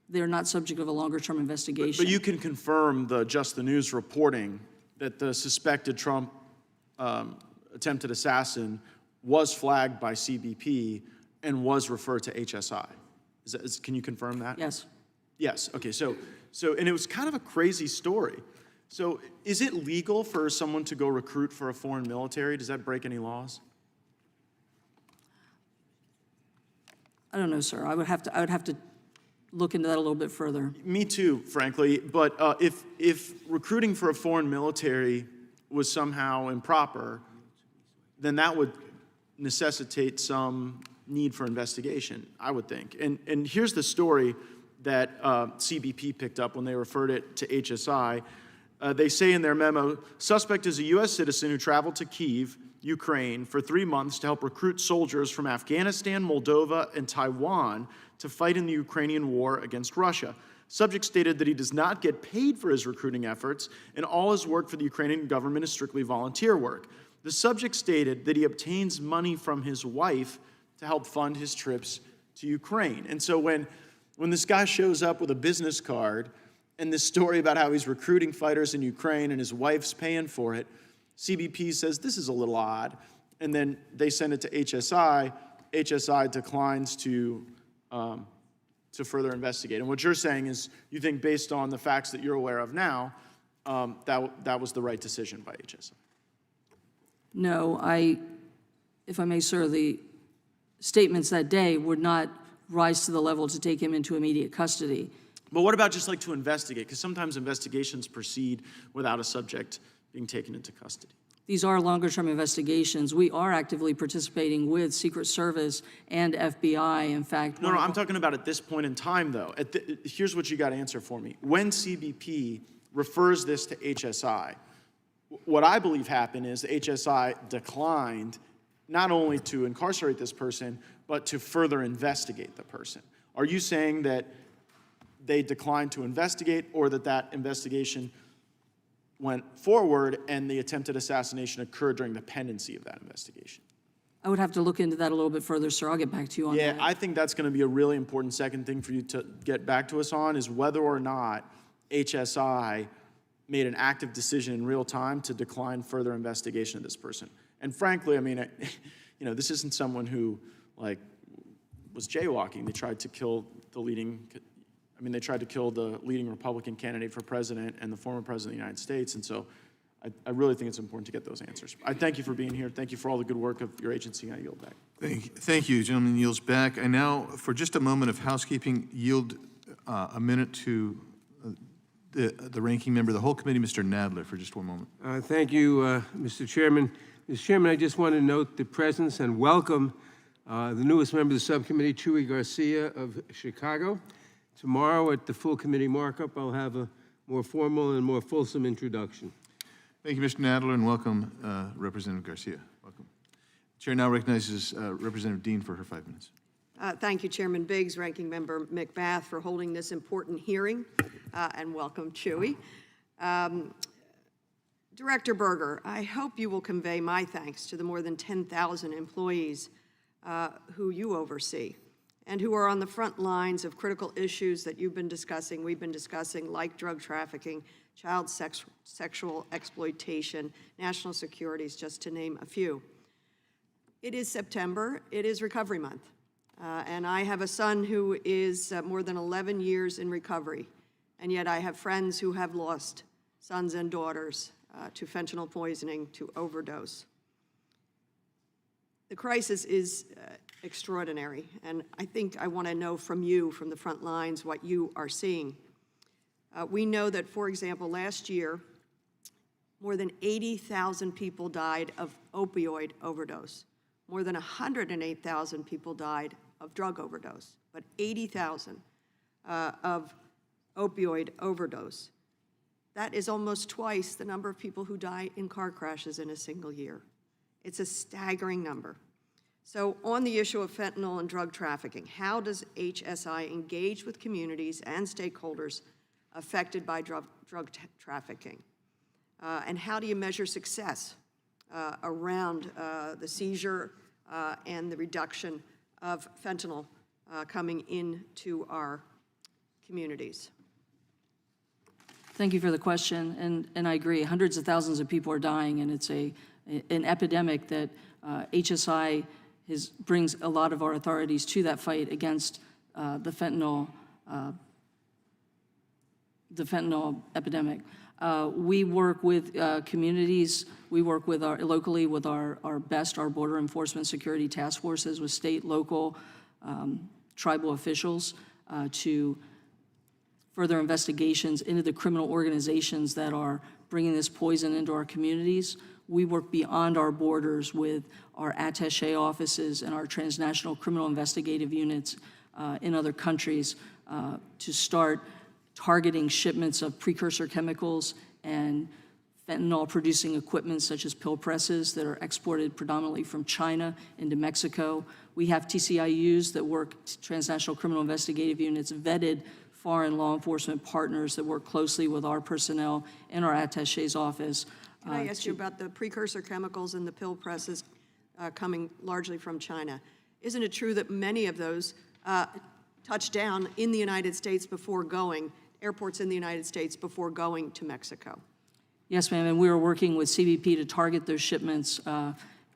they're not subject of a longer-term investigation. But you can confirm the Just the News reporting that the suspected Trump attempted assassin was flagged by CBP and was referred to HSI. Can you confirm that? Yes. Yes, okay, so, and it was kind of a crazy story. So is it legal for someone to go recruit for a foreign military? Does that break any laws? I don't know, sir. I would have to look into that a little bit further. Me too, frankly, but if recruiting for a foreign military was somehow improper, then that would necessitate some need for investigation, I would think. And here's the story that CBP picked up when they referred it to HSI. They say in their memo, suspect is a U.S. citizen who traveled to Kyiv, Ukraine, for 3 months to help recruit soldiers from Afghanistan, Moldova, and Taiwan to fight in the Ukrainian war against Russia. Subject stated that he does not get paid for his recruiting efforts, and all his work for the Ukrainian government is strictly volunteer work. The subject stated that he obtains money from his wife to help fund his trips to Ukraine. And so when this guy shows up with a business card and this story about how he's recruiting fighters in Ukraine and his wife's paying for it, CBP says this is a little odd, and then they send it to HSI. HSI declines to further investigate. And what you're saying is you think based on the facts that you're aware of now, that was the right decision by HSI. No, if I may, sir, the statements that day would not rise to the level to take him into immediate custody. But what about just like to investigate? Because sometimes investigations proceed without a subject being taken into custody. These are longer-term investigations. We are actively participating with Secret Service and FBI. In fact, No, I'm talking about at this point in time, though. Here's what you got to answer for me. When CBP refers this to HSI, what I believe happened is the HSI declined not only to incarcerate this person, but to further investigate the person. Are you saying that they declined to investigate, or that investigation went forward and the attempted assassination occurred during the pendency of that investigation? I would have to look into that a little bit further, sir. I'll get back to you on that. Yeah, I think that's going to be a really important second thing for you to get back to us on, is whether or not HSI made an active decision in real time to decline further investigation of this person. And frankly, I mean, this isn't someone who, was jaywalking. They tried to kill the leading I mean, they tried to kill the leading Republican candidate for president and the former president of the United States, and so I really think it's important to get those answers. I thank you for being here. Thank you for all the good work of your agency, and I yield back. Thank you, gentleman yields back. I now, for just a moment of housekeeping, yield a minute to the ranking member of the whole committee, Mr. Nadler, for just one moment. Thank you, Mr. Chairman. Mr. Chairman, I just want to note the presence and welcome the newest member of the subcommittee, Chuy Garcia of Chicago. Tomorrow at the full committee markup, I'll have a more formal and more fulsome introduction. Thank you, Mr. Nadler, and welcome, Representative Garcia. Welcome. Chair now recognizes Representative Dean for her 5 minutes. Thank you, Chairman Biggs, Ranking Member McBath, for holding this important hearing, and welcome, Chuy. Director Berger, I hope you will convey my thanks to the more than 10,000 employees who you oversee and who are on the front lines of critical issues that we've been discussing, like drug trafficking, child sexual exploitation, national security, just to name a few. It is September, it is Recovery Month, and I have a son who is more than 11 years in recovery, and yet I have friends who have lost sons and daughters to fentanyl poisoning, to overdose. The crisis is extraordinary, and I think I want to know from you, from the front lines, what you are seeing. We know that, for example, last year, more than 80,000 people died of opioid overdose. More than 108,000 people died of drug overdose, but 80,000 of opioid overdose. That is almost twice the number of people who die in car crashes in a single year. It's a staggering number. So on the issue of fentanyl and drug trafficking, how does HSI engage with communities and stakeholders affected by drug trafficking? And how do you measure success around the seizure and the reduction of fentanyl coming into our communities? Thank you for the question, and I agree. Hundreds of thousands of people are dying, and it's an epidemic that HSI brings a lot of our authorities to that fight against the fentanyl epidemic. We work with communities. We work with locally with our border enforcement security task forces, with state, local, tribal officials to further investigations into the criminal organizations that are bringing this poison into our communities. We work beyond our borders with our attaché offices and our transnational criminal investigative units in other countries to start targeting shipments of precursor chemicals and fentanyl-producing equipment such as pill presses that are exported predominantly from China into Mexico. We have TCIUs that work, transnational criminal investigative units, vetted foreign law enforcement partners that work closely with our personnel in our attaché's office. Can I ask you about the precursor chemicals and the pill presses coming largely from China? Isn't it true that many of those touch down in the United States before going, airports in the United States before going to Mexico? Yes, ma'am, and we are working with CBP to target those shipments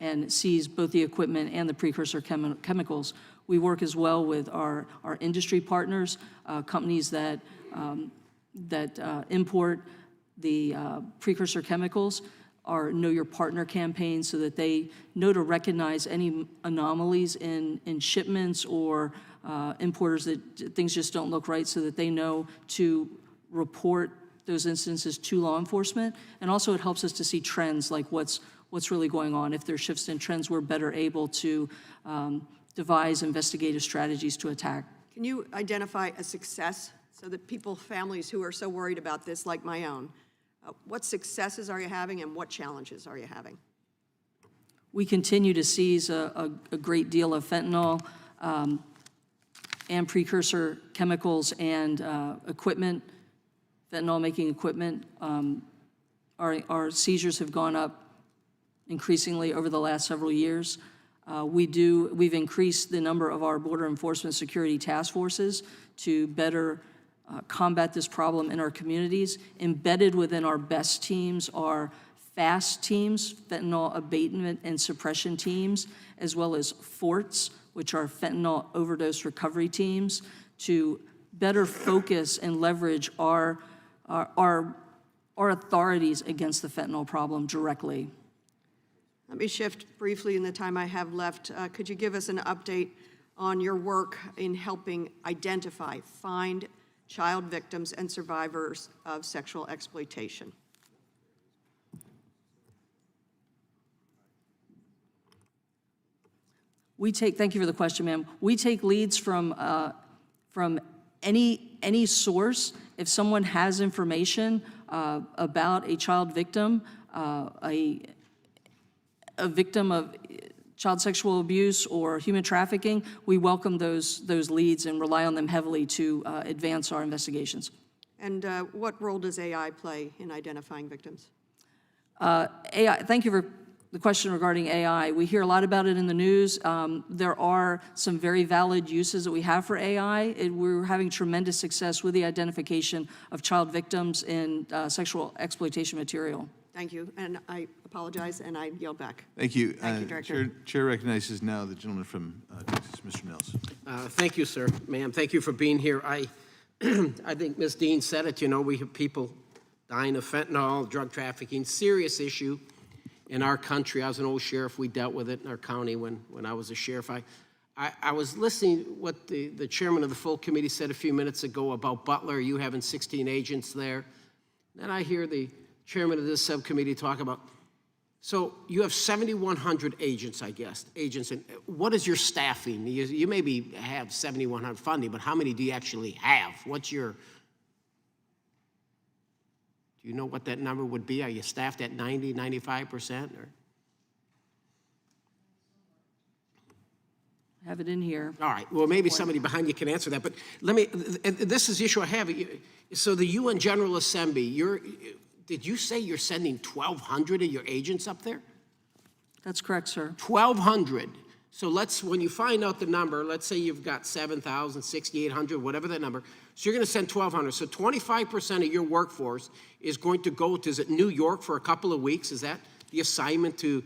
and seize both the equipment and the precursor chemicals. We work as well with our industry partners, companies that import the precursor chemicals, our Know Your Partner campaign, so that they know to recognize any anomalies in shipments or importers that things just don't look right, so that they know to report those instances to law enforcement. And also it helps us to see trends, like what's really going on. If there's shifts in trends, we're better able to devise investigative strategies to attack. Can you identify a success so that people, families who are so worried about this, like my own, what successes are you having and what challenges are you having? We continue to seize a great deal of fentanyl and precursor chemicals and equipment, fentanyl-making equipment. Our seizures have gone up increasingly over the last several years. We've increased the number of our border enforcement security task forces to better combat this problem in our communities. Embedded within our BEST teams are FAST teams, fentanyl abatement and suppression teams, as well as FORTs, which are fentanyl overdose recovery teams, to better focus and leverage our authorities against the fentanyl problem directly. Let me shift briefly in the time I have left. Could you give us an update on your work in helping identify, find child victims and survivors of sexual exploitation? Thank you for the question, ma'am. We take leads from any source. If someone has information about a child victim, a victim of child sexual abuse or human trafficking, we welcome those leads and rely on them heavily to advance our investigations. And what role does AI play in identifying victims? AI, thank you for the question regarding AI. We hear a lot about it in the news. There are some very valid uses that we have for AI. We're having tremendous success with the identification of child victims in sexual exploitation material. Thank you, and I apologize, and I yield back. Thank you. Thank you, Director. Chair recognizes now the gentleman from Texas, Mr. Nels. Thank you, sir. Ma'am, thank you for being here. I think Ms. Dean said it, you know, we have people dying of fentanyl, drug trafficking, serious issue in our country. I was an old sheriff. We dealt with it in our county when I was a sheriff. I was listening what the chairman of the full committee said a few minutes ago about Butler, you having 16 agents there. Then I hear the chairman of this subcommittee talk about, so you have 7,100 agents, I guess, and what is your staffing? You maybe have 7,100 funding, but how many do you actually have? What's your, do you know what that number would be? Are you staffed at 90, 95%? Or? Have it in here. All right, well, maybe somebody behind you can answer that, but let me, this is the issue I have. So the UN General Assembly, did you say you're sending 1,200 of your agents up there? That's correct, sir. 1,200. So when you find out the number, let's say you've got 7,000, 6,800, whatever that number, so you're gonna send 1,200. So 25% of your workforce is going to go to, is it New York for a couple of weeks? Is that the assignment to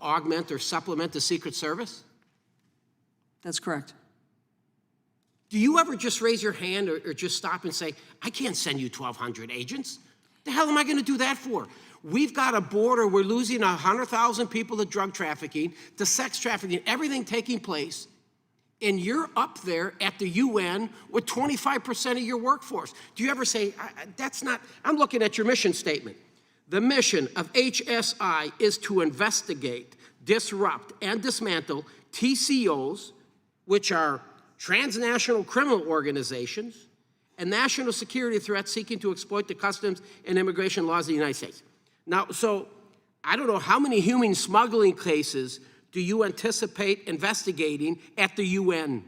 augment or supplement the Secret Service? That's correct. Do you ever just raise your hand or just stop and say, I can't send you 1,200 agents? The hell am I gonna do that for? We've got a border, we're losing 100,000 people to drug trafficking, to sex trafficking, everything taking place, and you're up there at the UN with 25% of your workforce. Do you ever say, that's not, I'm looking at your mission statement. The mission of HSI is to investigate, disrupt, and dismantle TCOs, which are transnational criminal organizations, and national security threats seeking to exploit the customs and immigration laws of the United States. Now, so I don't know how many human smuggling cases do you anticipate investigating at the UN?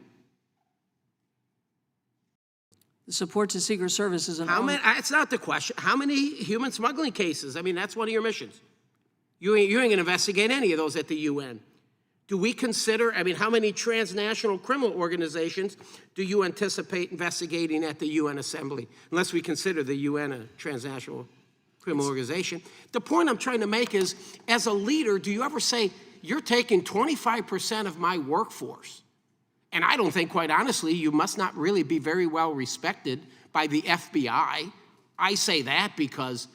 The support to Secret Service is an It's not the question. How many human smuggling cases? I mean, that's one of your missions. You ain't gonna investigate any of those at the UN. Do we consider, I mean, how many transnational criminal organizations do you anticipate investigating at the UN Assembly? Unless we consider the UN a transnational criminal organization. The point I'm trying to make is, as a leader, do you ever say, you're taking 25% of my workforce? And I don't think, quite honestly, you must not really be very well respected by the FBI. I say that because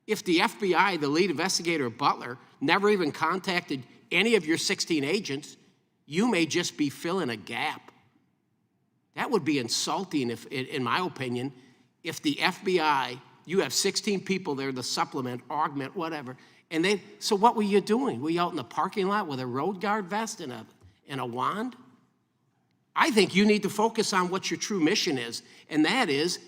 if the FBI, the lead investigator, Butler, never even contacted any of your 16 agents, you may just be filling a gap. That would be insulting, if, in my opinion, if the FBI, you have 16 people there to supplement, augment, whatever, and so what were you doing? Were you out in the parking lot with a road guard vest and a wand? I think you need to focus on what your true mission is, and that is,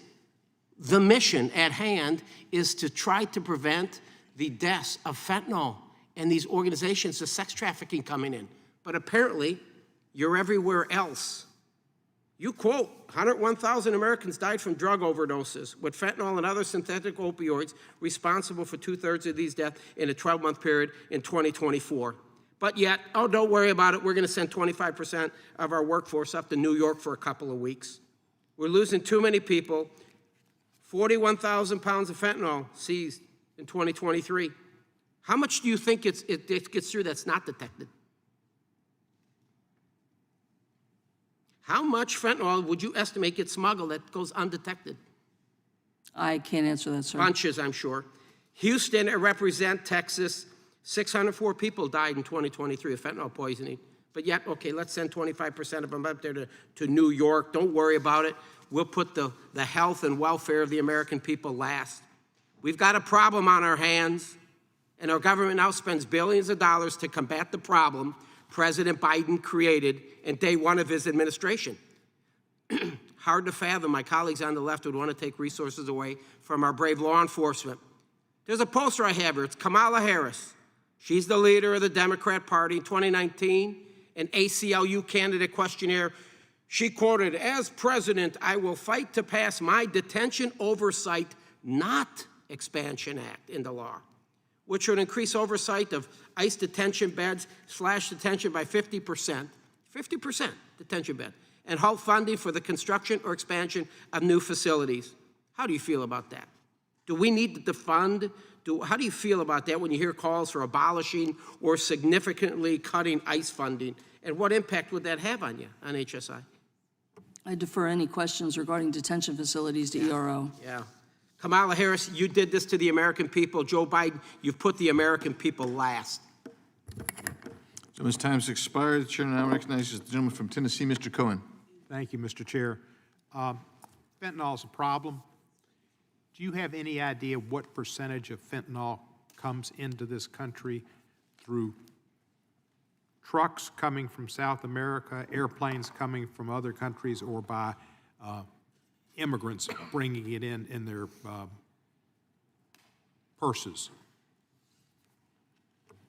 the mission at hand is to try to prevent the deaths of fentanyl and these organizations of sex trafficking coming in. But apparently, you're everywhere else. You quote, 101,000 Americans died from drug overdoses with fentanyl and other synthetic opioids responsible for 2/3 of these deaths in a 12-month period in 2024. But yet, oh, don't worry about it, we're gonna send 25% of our workforce up to New York for a couple of weeks. We're losing too many people. 41,000 pounds of fentanyl seized in 2023. How much do you think it gets through that's not detected? How much fentanyl would you estimate gets smuggled that goes undetected? I can't answer that, sir. Bunches, I'm sure. Houston, I represent Texas. 604 people died in 2023 of fentanyl poisoning. But yet, okay, let's send 25% of them up there to New York. Don't worry about it. We'll put the health and welfare of the American people last. We've got a problem on our hands, and our government now spends billions of dollars to combat the problem President Biden created in day one of his administration. Hard to fathom my colleagues on the left would want to take resources away from our brave law enforcement. There's a poster I have here. It's Kamala Harris. She's the leader of the Democrat Party. In 2019, an ACLU candidate questionnaire, she quoted, "As president, I will fight to pass my Detention Oversight, Not Expansion Act into law, which would increase oversight of ICE detention beds, slash detention by 50%, 50% detention bed, and halt funding for the construction or expansion of new facilities." How do you feel about that? Do we need to defund? How do you feel about that when you hear calls for abolishing or significantly cutting ICE funding? And what impact would that have on you, on HSI? I defer any questions regarding detention facilities to ERO. Yeah. Kamala Harris, you did this to the American people. Joe Biden, you've put the American people last. Gentleman's time has expired. The chair now recognizes the gentleman from Tennessee, Mr. Cohen. Thank you, Mr. Chair. Fentanyl is a problem. Do you have any idea what percentage of fentanyl comes into this country through trucks coming from South America, airplanes coming from other countries, or by immigrants bringing it in their purses?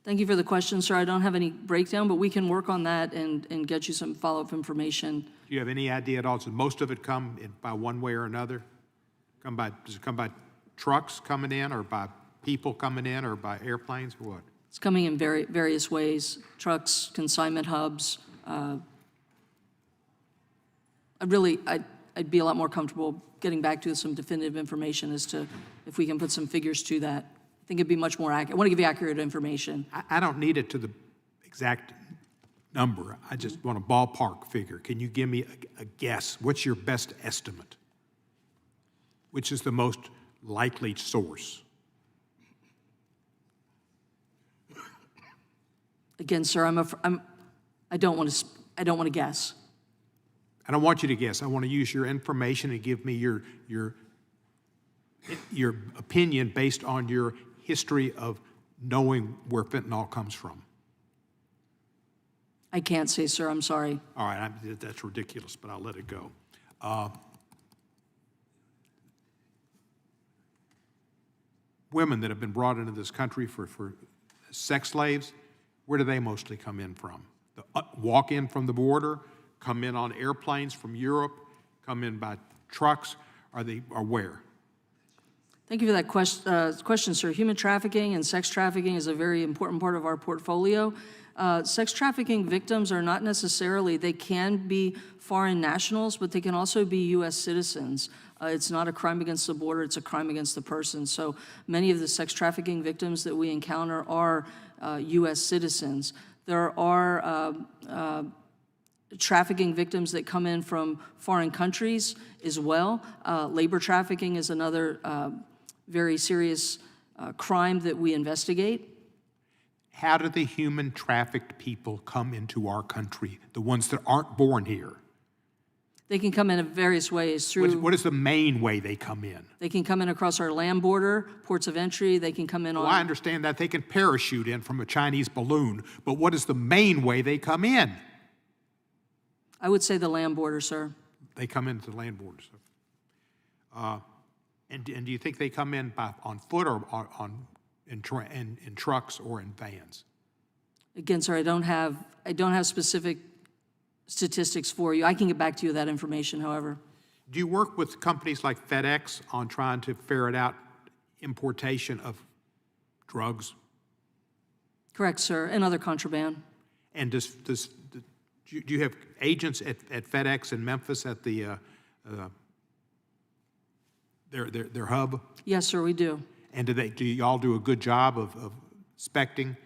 Thank you for the question, sir. I don't have any breakdown, but we can work on that and get you some follow-up information. Do you have any idea at all? Does most of it come by one way or another? Does it come by trucks coming in, or by people coming in, or by airplanes, or what? It's coming in various ways, trucks, consignment hubs. I'd be a lot more comfortable getting back to some definitive information as to if we can put some figures to that. I think it'd be much more accurate. I want to give you accurate information. I don't need it to the exact number. I just want a ballpark figure. Can you give me a guess? What's your best estimate? Which is the most likely source? Again, sir, I don't want to guess. I don't want you to guess. I want to use your information and give me your opinion based on your history of knowing where fentanyl comes from. I can't say, sir. I'm sorry. All right, that's ridiculous, but I'll let it go. Women that have been brought into this country for sex slaves, where do they mostly come in from? Walk in from the border, come in on airplanes from Europe, come in by trucks, or where? Thank you for that question, sir. Human trafficking and sex trafficking is a very important part of our portfolio. Sex trafficking victims are not necessarily, they can be foreign nationals, but they can also be U.S. citizens. It's not a crime against the border, it's a crime against the person. So many of the sex trafficking victims that we encounter are U.S. citizens. There are trafficking victims that come in from foreign countries as well. Labor trafficking is another very serious crime that we investigate. How do the human trafficked people come into our country, the ones that aren't born here? They can come in various ways through... What is the main way they come in? They can come in across our land border, ports of entry, they can come in on... Well, I understand that they can parachute in from a Chinese balloon, but what is the main way they come in? I would say the land border, sir. They come into the land border. And do you think they come in on foot or in trucks or in vans? Again, sir, I don't have specific statistics for you. I can get back to you with that information, however. Do you work with companies like FedEx on trying to ferret out importation of drugs? Correct, sir, and other contraband. And do you have agents at FedEx in Memphis at their hub? Yes, sir, we do. And do y'all do a good job of inspecting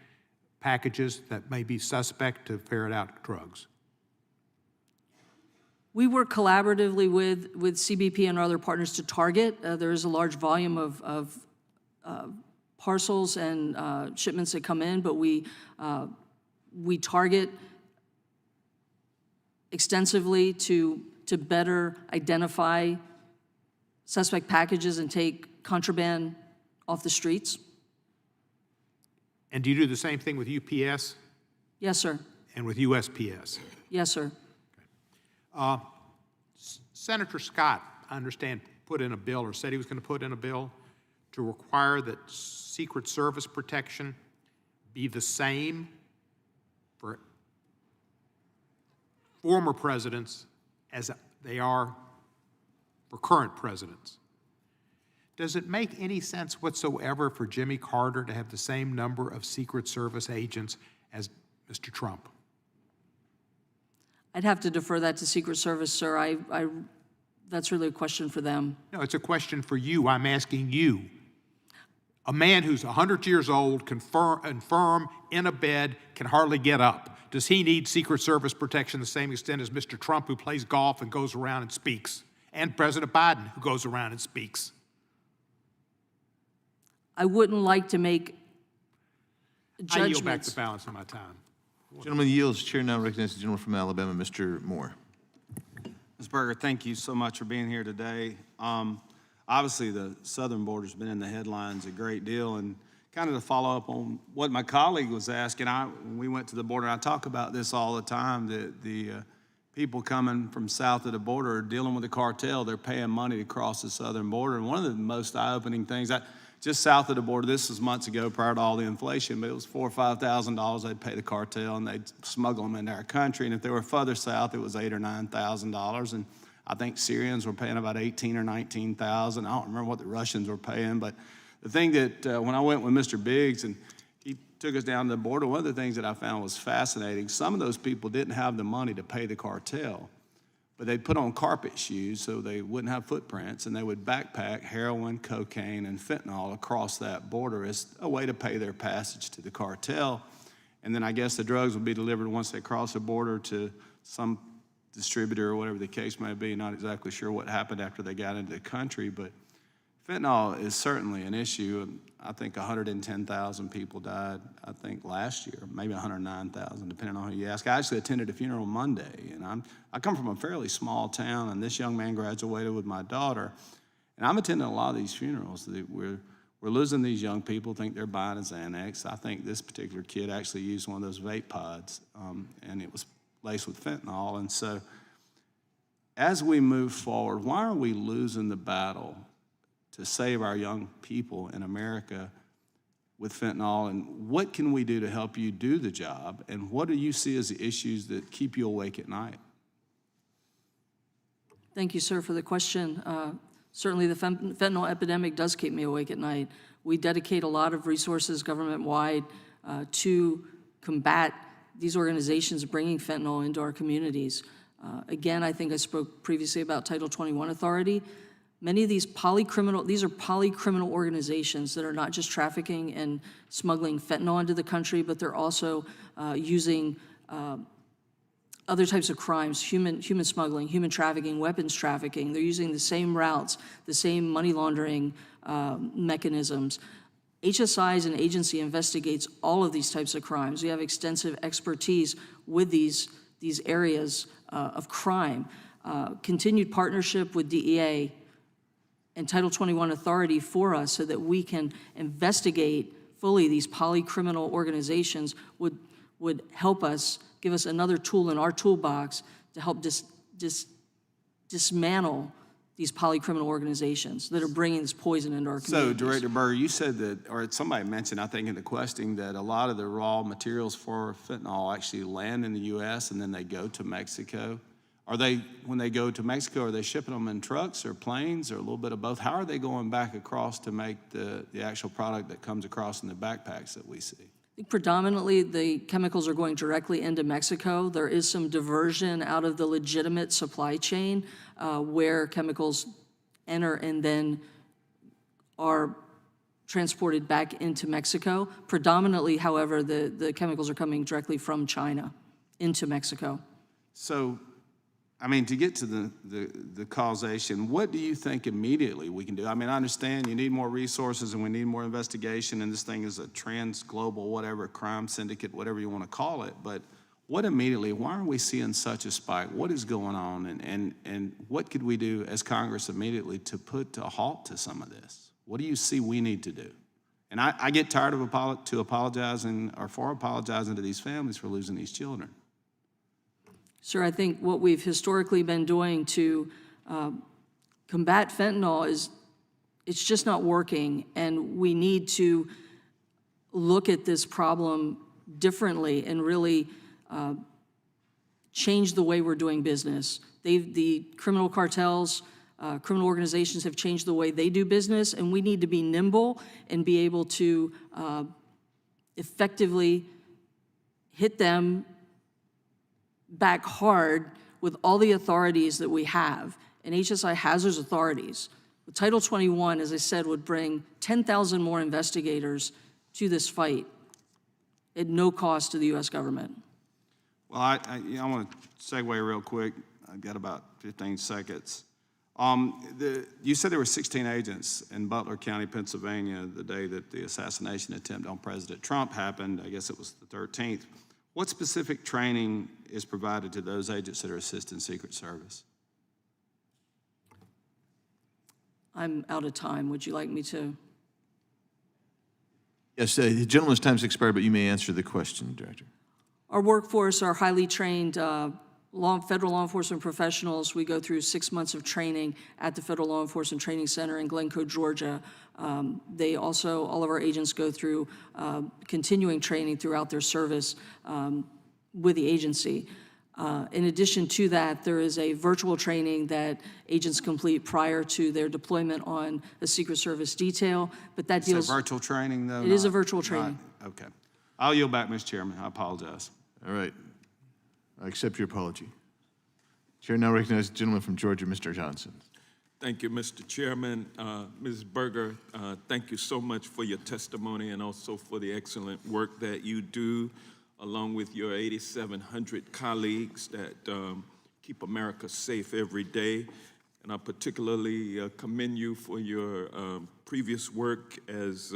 packages that may be suspect to ferret out drugs? We work collaboratively with CBP and our other partners to target. There is a large volume of parcels and shipments that come in, but we target extensively to better identify suspect packages and take contraband off the streets. And do you do the same thing with UPS Yes, sir. and with USPS? Yes, sir. Senator Scott, I understand, put in a bill, or said he was going to put in a bill, to require that Secret Service protection be the same for former presidents as they are for current presidents. Does it make any sense whatsoever for Jimmy Carter to have the same number of Secret Service agents as Mr. Trump? I'd have to defer that to Secret Service, sir. That's really a question for them. No, it's a question for you. I'm asking you. A man who's 100 years old, infirm, in a bed, can hardly get up. Does he need Secret Service protection to the same extent as Mr. Trump, who plays golf and goes around and speaks, and President Biden, who goes around and speaks? I wouldn't like to make judgments. I yield back the balance of my time. Gentleman yields. Chair now recognizes the gentleman from Alabama, Mr. Moore. Ms. Berger, thank you so much for being here today. Obviously, the southern border's been in the headlines a great deal, and kind of to follow up on what my colleague was asking, when we went to the border, I talk about this all the time, that the people coming from south of the border are dealing with the cartel. They're paying money to cross the southern border, and one of the most eye-opening things, just south of the border, this was months ago prior to all the inflation, but it was $4,000 or $5,000 they'd pay the cartel, and they'd smuggle them into our country. And if they were further south, it was $8,000 or $9,000. And I think Syrians were paying about $18,000 or $19,000. I don't remember what the Russians were paying, but the thing that when I went with Mr. Biggs and he took us down to the border, one of the things that I found was fascinating. Some of those people didn't have the money to pay the cartel, but they'd put on carpet shoes so they wouldn't have footprints, and they would backpack heroin, cocaine, and fentanyl across that border as a way to pay their passage to the cartel. And then I guess the drugs would be delivered once they cross the border to some distributor or whatever the case may be. Not exactly sure what happened after they got into the country, but fentanyl is certainly an issue. I think 110,000 people died, I think, last year, maybe 109,000, depending on who you ask. I actually attended a funeral Monday, and I come from a fairly small town, and this young man graduated with my daughter, and I'm attending a lot of these funerals. We're losing these young people, think they're buying a Xanax. I think this particular kid actually used one of those vape pods, and it was laced with fentanyl. And so as we move forward, why are we losing the battle to save our young people in America with fentanyl, and what can we do to help you do the job, and what do you see as the issues that keep you awake at night? Thank you, sir, for the question. Certainly the fentanyl epidemic does keep me awake at night. We dedicate a lot of resources government-wide to combat these organizations bringing fentanyl into our communities. Again, I think I spoke previously about Title 21 authority. Many of these these are polycriminal organizations that are not just trafficking and smuggling fentanyl into the country, but they're also using other types of crimes, human smuggling, human trafficking, weapons trafficking. They're using the same routes, the same money laundering mechanisms. HSI as an agency investigates all of these types of crimes. We have extensive expertise with these areas of crime. Continued partnership with DEA and Title 21 authority for us so that we can investigate fully these polycriminal organizations would help us, give us another tool in our toolbox to help dismantle these polycriminal organizations that are bringing this poison into our communities. So, Director Berger, you said that, or somebody mentioned, I think in the questioning, that a lot of the raw materials for fentanyl actually land in the U.S. and then they go to Mexico. When they go to Mexico, are they shipping them in trucks or planes or a little bit of both? How are they going back across to make the actual product that comes across in the backpacks that we see? I think predominantly the chemicals are going directly into Mexico. There is some diversion out of the legitimate supply chain where chemicals enter and then are transported back into Mexico. Predominantly, however, the chemicals are coming directly from China into Mexico. So I mean, to get to the causation, what do you think immediately we can do? I mean, I understand you need more resources and we need more investigation, and this thing is a trans-global, whatever, crime syndicate, whatever you want to call it, but what immediately, why are we seeing such a spike? What is going on, and what could we do as Congress immediately to put a halt to some of this? What do you see we need to do? And I get tired of apologizing to these families for losing these children. Sir, I think what we've historically been doing to combat fentanyl it's just not working, and we need to look at this problem differently and really change the way we're doing business. The criminal cartels, criminal organizations have changed the way they do business, and we need to be nimble and be able to effectively hit them back hard with all the authorities that we have. And HSI has those authorities. The Title 21, as I said, would bring 10,000 more investigators to this fight at no cost to the U.S. government. Well, I want to segue real quick. I've got about 15 seconds. You said there were 16 agents in Butler County, Pennsylvania, the day that the assassination attempt on President Trump happened. I guess it was the 13th. What specific training is provided to those agents that are assisting Secret Service? I'm out of time. Would you like me to? Yes, the gentleman's time's expired, but you may answer the question, Director. Our workforce are highly trained federal law enforcement professionals. We go through 6 months of training at the Federal Law Enforcement Training Center in Glencoe, Georgia. They also, all of our agents go through continuing training throughout their service with the agency. In addition to that, there is a virtual training that agents complete prior to their deployment on a Secret Service detail, but that deals... Is it virtual training, though? It is a virtual training. Okay. I'll yield back, Mr. Chairman. I apologize. All right. I accept your apology. Chair now recognizes the gentleman from Georgia, Mr. Johnson. Thank you, Mr. Chairman. Ms. Berger, thank you so much for your testimony and also for the excellent work that you do, along with your 8,700 colleagues that keep America safe every day. And I particularly commend you for your previous work as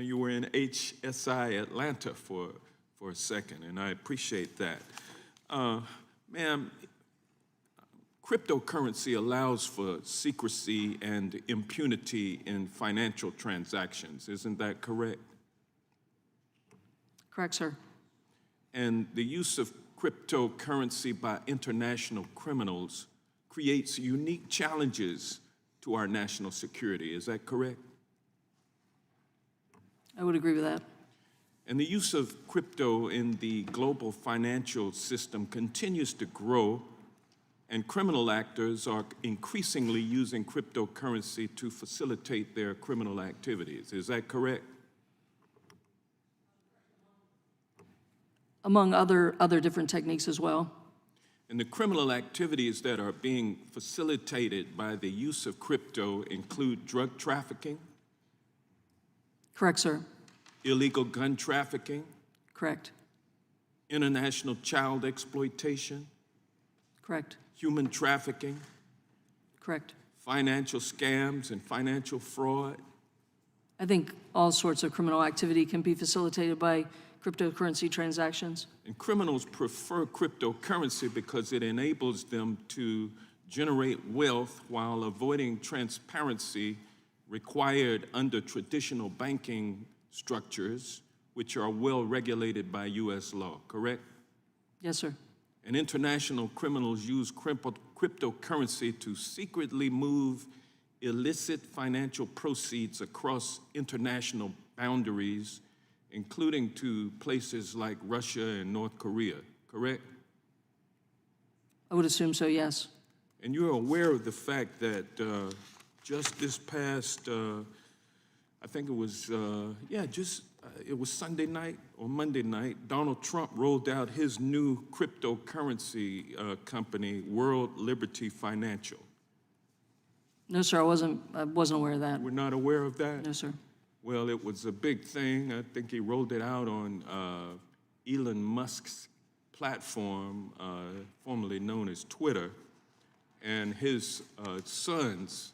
you were in HSI Atlanta for a second, and I appreciate that. Ma'am, cryptocurrency allows for secrecy and impunity in financial transactions. Isn't that correct? Correct, sir. And the use of cryptocurrency by international criminals creates unique challenges to our national security. Is that correct? I would agree with that. And the use of crypto in the global financial system continues to grow, and criminal actors are increasingly using cryptocurrency to facilitate their criminal activities. Is that correct? Among other different techniques as well. And the criminal activities that are being facilitated by the use of crypto include drug trafficking, Correct, sir. illegal gun trafficking, Correct. international child exploitation, Correct. human trafficking, Correct. financial scams and financial fraud. I think all sorts of criminal activity can be facilitated by cryptocurrency transactions. And criminals prefer cryptocurrency because it enables them to generate wealth while avoiding transparency required under traditional banking structures, which are well regulated by U.S. law, correct? Yes, sir. And international criminals use cryptocurrency to secretly move illicit financial proceeds across international boundaries, including to places like Russia and North Korea, correct? I would assume so, yes. And you're aware of the fact that just this past, I think it was, it was Sunday night or Monday night, Donald Trump rolled out his new cryptocurrency company, World Liberty Financial. No, sir, I wasn't aware of that. We're not aware of that? No, sir. Well, it was a big thing. I think he rolled it out on Elon Musk's platform formerly known as Twitter, and his sons,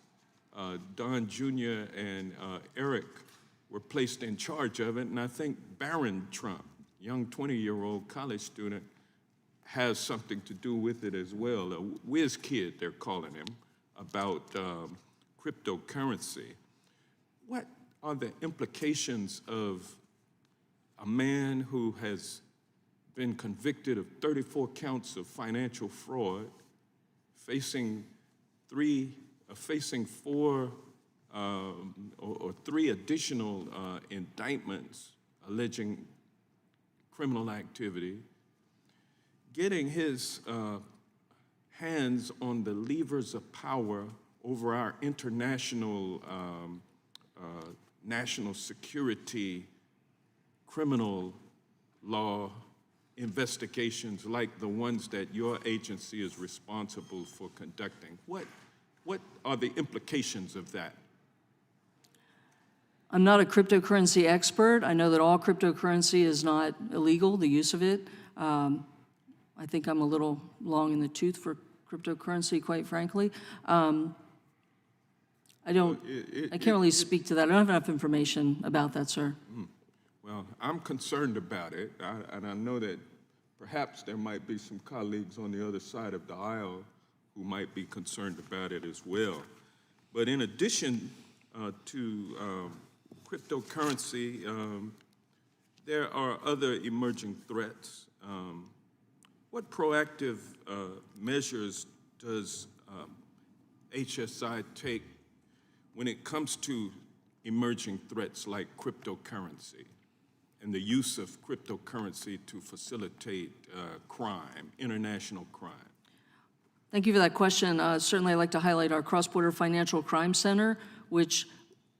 Don Jr. and Eric, were placed in charge of it, and I think Barron Trump, young 20-year-old college student, has something to do with it as well. A whiz kid, they're calling him, about cryptocurrency. What are the implications of a man who has been convicted of 34 counts of financial fraud, facing three additional indictments alleging criminal activity, getting his hands on the levers of power over our international national security criminal law investigations like the ones that your agency is responsible for conducting. What are the implications of that? I'm not a cryptocurrency expert. I know that all cryptocurrency is not illegal, the use of it. I think I'm a little long in the tooth for cryptocurrency, quite frankly. I can't really speak to that. I don't have enough information about that, sir. Well, I'm concerned about it, and I know that perhaps there might be some colleagues on the other side of the aisle who might be concerned about it as well. But in addition to cryptocurrency, there are other emerging threats. What proactive measures does HSI take when it comes to emerging threats like cryptocurrency and the use of cryptocurrency to facilitate crime, international crime? Thank you for that question. Certainly, I'd like to highlight our Cross-Border Financial Crime Center, which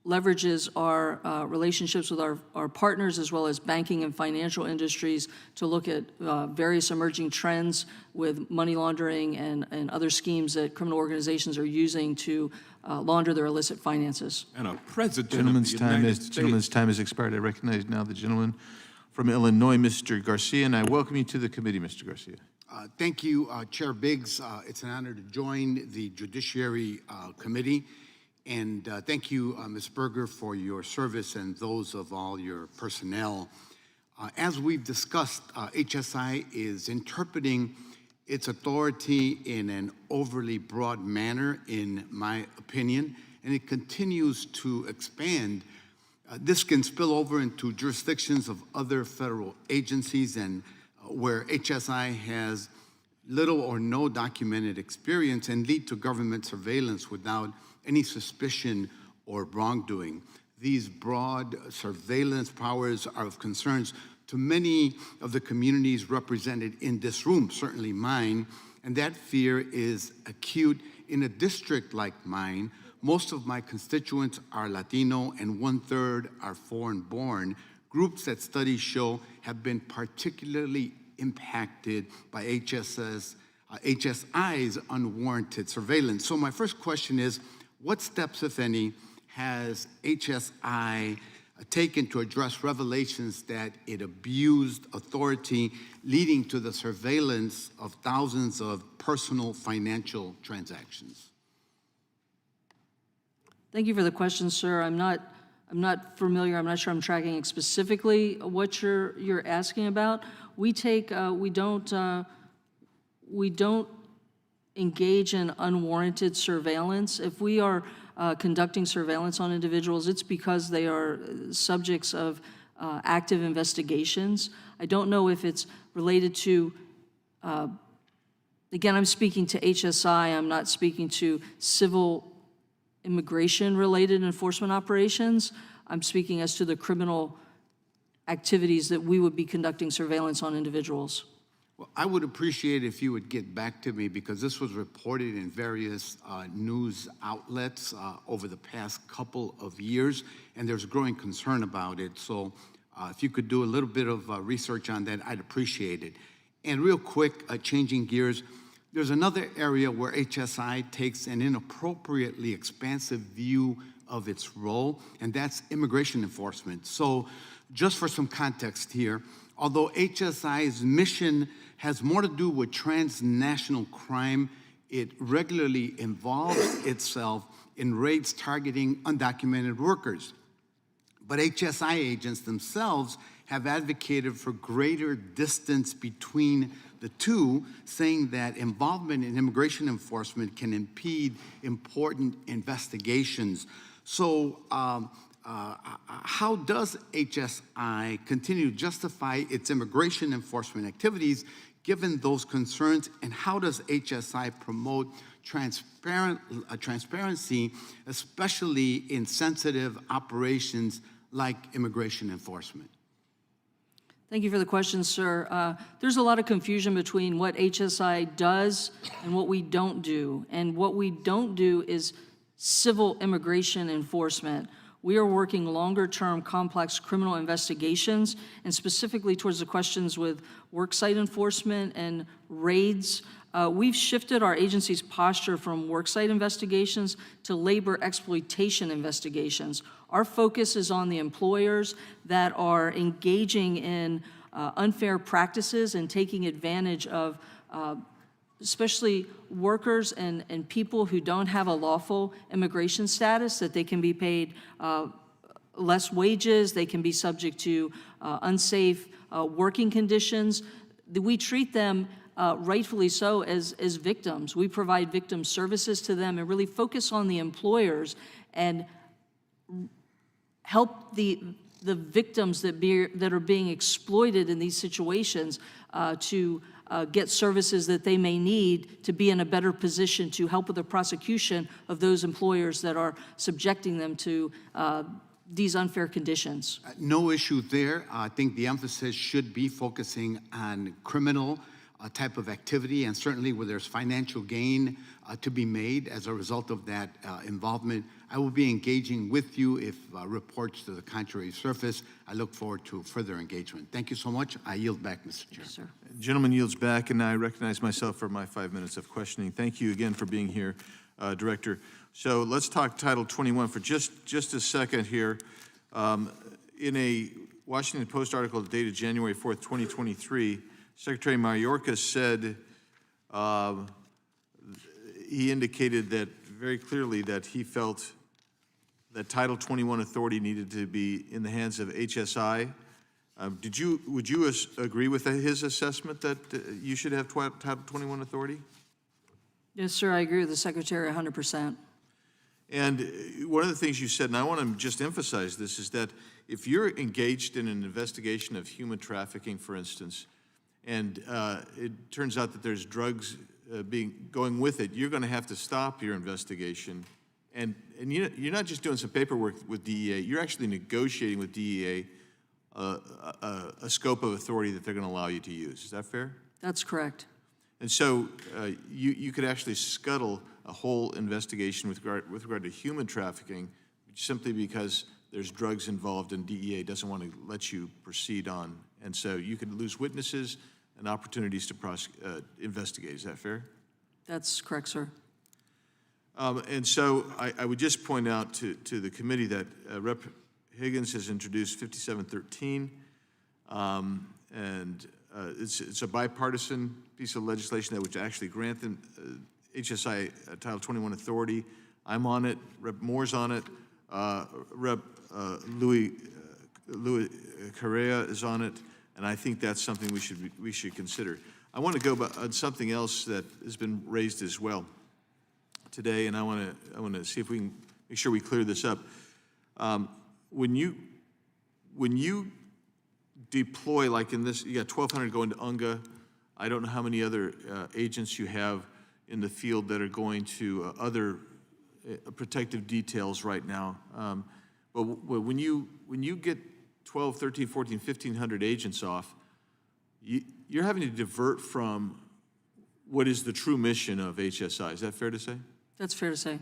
leverages our relationships with our partners as well as banking and financial industries to look at various emerging trends with money laundering and other schemes that criminal organizations are using to launder their illicit finances. And a president Gentleman's of the United States. Gentleman's time has expired. I recognize now the gentleman from Illinois, Mr. Garcia, and I welcome you to the committee, Mr. Garcia. Thank you, Chair Biggs. It's an honor to join the Judiciary Committee. And thank you, Ms. Berger, for your service and those of all your personnel. As we've discussed, HSI is interpreting its authority in an overly broad manner, in my opinion, and it continues to expand. This can spill over into jurisdictions of other federal agencies and where HSI has little or no documented experience and lead to government surveillance without any suspicion or wrongdoing. These broad surveillance powers are of concerns to many of the communities represented in this room, certainly mine, and that fear is acute in a district like mine. Most of my constituents are Latino and 1/3 are foreign-born, groups that studies show have been particularly impacted by HSI's unwarranted surveillance. So my first question is, what steps, if any, has HSI taken to address revelations that it abused authority, leading to the surveillance of thousands of personal financial transactions? Thank you for the question, sir. I'm not familiar. I'm not sure I'm tracking specifically what you're asking about. We don't engage in unwarranted surveillance. If we are conducting surveillance on individuals, it's because they are subjects of active investigations. I don't know if it's related to, again, I'm speaking to HSI, I'm not speaking to civil immigration-related enforcement operations. I'm speaking as to the criminal activities that we would be conducting surveillance on individuals. Well, I would appreciate if you would get back to me, because this was reported in various news outlets over the past couple of years, and there's growing concern about it. So if you could do a little bit of research on that, I'd appreciate it. And real quick, changing gears, there's another area where HSI takes an inappropriately expansive view of its role, and that's immigration enforcement. So just for some context here, Although HSI's mission has more to do with transnational crime, it regularly involves itself in raids targeting undocumented workers. But HSI agents themselves have advocated for greater distance between the two, saying that involvement in immigration enforcement can impede important investigations. So how does HSI continue to justify its immigration enforcement activities given those concerns, and how does HSI promote transparency, especially in sensitive operations like immigration enforcement? Thank you for the question, sir. There's a lot of confusion between what HSI does and what we don't do. And what we don't do is civil immigration enforcement. We are working longer-term complex criminal investigations, and specifically towards the questions with worksite enforcement and raids. We've shifted our agency's posture from worksite investigations to labor exploitation investigations. Our focus is on the employers that are engaging in unfair practices and taking advantage of especially workers and people who don't have a lawful immigration status, that they can be paid less wages, they can be subject to unsafe working conditions. We treat them rightfully so as victims. We provide victim services to them and really focus on the employers and help the victims that are being exploited in these situations to get services that they may need to be in a better position to help with the prosecution of those employers that are subjecting them to these unfair conditions. No issue there. I think the emphasis should be focusing on criminal type of activity, and certainly where there's financial gain to be made as a result of that involvement. I will be engaging with you if reports to the contrary surface. I look forward to further engagement. Thank you so much. I yield back, Mr. Chair. Yes, sir. Gentleman yields back, and I recognize myself for my 5 minutes of questioning. Thank you again for being here, Director. So let's talk Title 21 for just a second here. In a Washington Post article dated January 4th, 2023, Secretary Mayorkas said, he indicated that very clearly that he felt that Title 21 authority needed to be in the hands of HSI. Would you agree with his assessment that you should have Title 21 authority? Yes, sir, I agree with the Secretary 100%. And one of the things you said, and I want to just emphasize this, is that if you're engaged in an investigation of human trafficking, for instance, and it turns out that there's drugs going with it, you're going to have to stop your investigation. And you're not just doing some paperwork with DEA, you're actually negotiating with DEA a scope of authority that they're going to allow you to use. Is that fair? That's correct. And so you could actually scuttle a whole investigation with regard to human trafficking simply because there's drugs involved and DEA doesn't want to let you proceed on. And so you could lose witnesses and opportunities to investigate. Is that fair? That's correct, sir. And so I would just point out to the committee that Rep. Higgins has introduced 5713, and it's a bipartisan piece of legislation that would actually grant them HSI Title 21 authority. I'm on it. Rep. Moore's on it. Rep. Louis Correa is on it, and I think that's something we should consider. I want to go on something else that has been raised as well today, and I want to see if we can make sure we clear this up. When you deploy, like in this, you got 1,200 going to UNGA. I don't know how many other agents you have in the field that are going to other protective details right now. But when you get 12, 13, 14, 1,500 agents off, you're having to divert from what is the true mission of HSI. Is that fair to say? That's fair to say.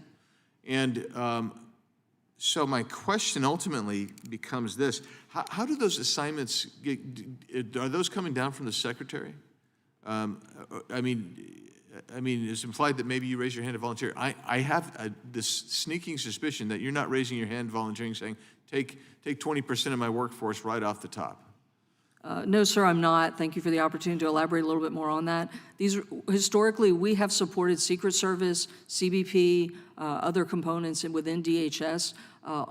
And so my question ultimately becomes this: how do those assignments are those coming down from the secretary? I mean, it's implied that maybe you raise your hand to volunteer. I have this sneaking suspicion that you're not raising your hand volunteering, saying, take 20% of my workforce right off the top. No, sir, I'm not. Thank you for the opportunity to elaborate a little bit more on that. Historically, we have supported Secret Service, CBP, other components within DHS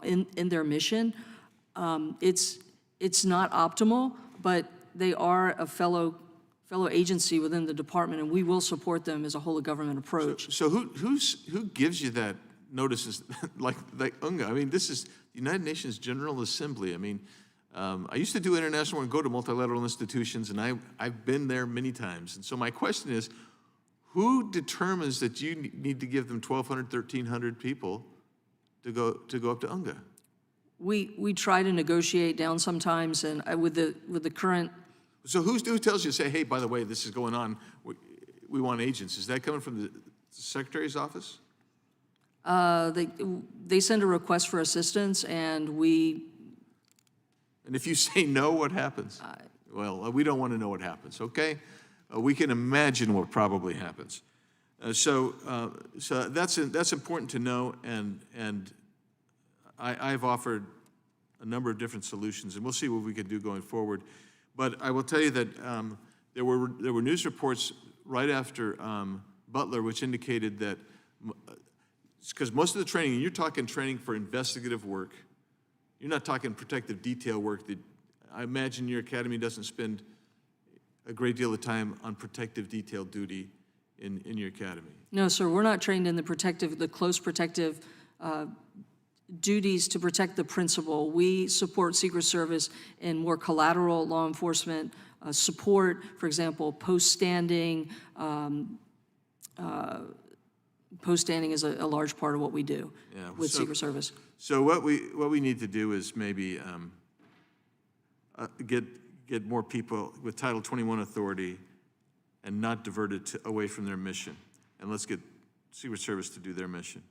in their mission. It's not optimal, but they are a fellow agency within the department, and we will support them as a whole of government approach. So who gives you that notices like UNGA? I mean, this is the United Nations General Assembly. I mean, I used to do international and go to multilateral institutions, and I've been there many times. And so my question is, who determines that you need to give them 1,200, 1,300 people to go up to UNGA? We try to negotiate down sometimes, and with the current. So who tells you, say, hey, by the way, this is going on, we want agents? Is that coming from the Secretary's office? They send a request for assistance, and we. And if you say no, what happens? Well, we don't want to know what happens, okay? We can imagine what probably happens. So that's important to know, and I've offered a number of different solutions, and we'll see what we can do going forward. But I will tell you that there were news reports right after Butler, which indicated that, because most of the training, and you're talking training for investigative work, you're not talking protective detail work. That I imagine your academy doesn't spend a great deal of time on protective detail duty in your academy. No, sir, we're not trained in the close protective duties to protect the principal. We support Secret Service in more collateral law enforcement support, for example, post-standing. Post-standing is a large part of what we do with Secret Service. So what we need to do is maybe get more people with Title 21 authority and not divert it away from their mission. And let's get Secret Service to do their mission.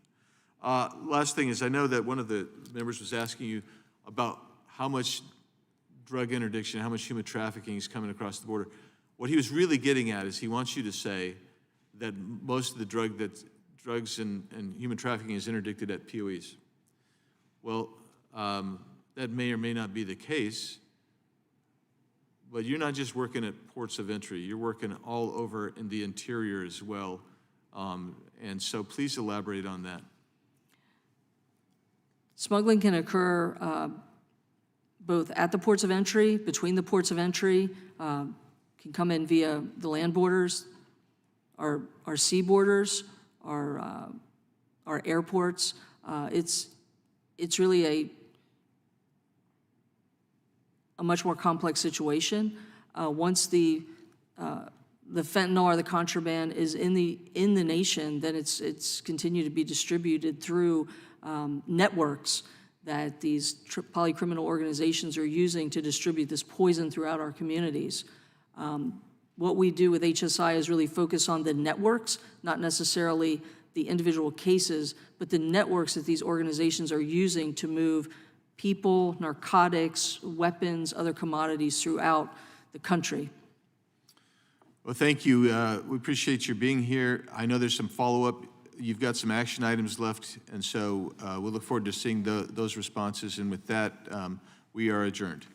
Last thing is, I know that one of the members was asking you about how much drug interdiction, how much human trafficking is coming across the border. What he was really getting at is he wants you to say that most of the drugs and human trafficking is interdicted at POEs. Well, that may or may not be the case, but you're not just working at ports of entry. You're working all over in the interior as well. And so please elaborate on that. Smuggling can occur both at the ports of entry, between the ports of entry, can come in via the land borders, our sea borders, our airports. It's really a much more complex situation. Once the fentanyl or the contraband is in the nation, then it's continued to be distributed through networks that these polycriminal organizations are using to distribute this poison throughout our communities. What we do with HSI is really focus on the networks, not necessarily the individual cases, but the networks that these organizations are using to move people, narcotics, weapons, other commodities throughout the country. Well, thank you. We appreciate your being here. I know there's some follow-up. You've got some action items left, and so we'll look forward to seeing those responses. And with that, we are adjourned.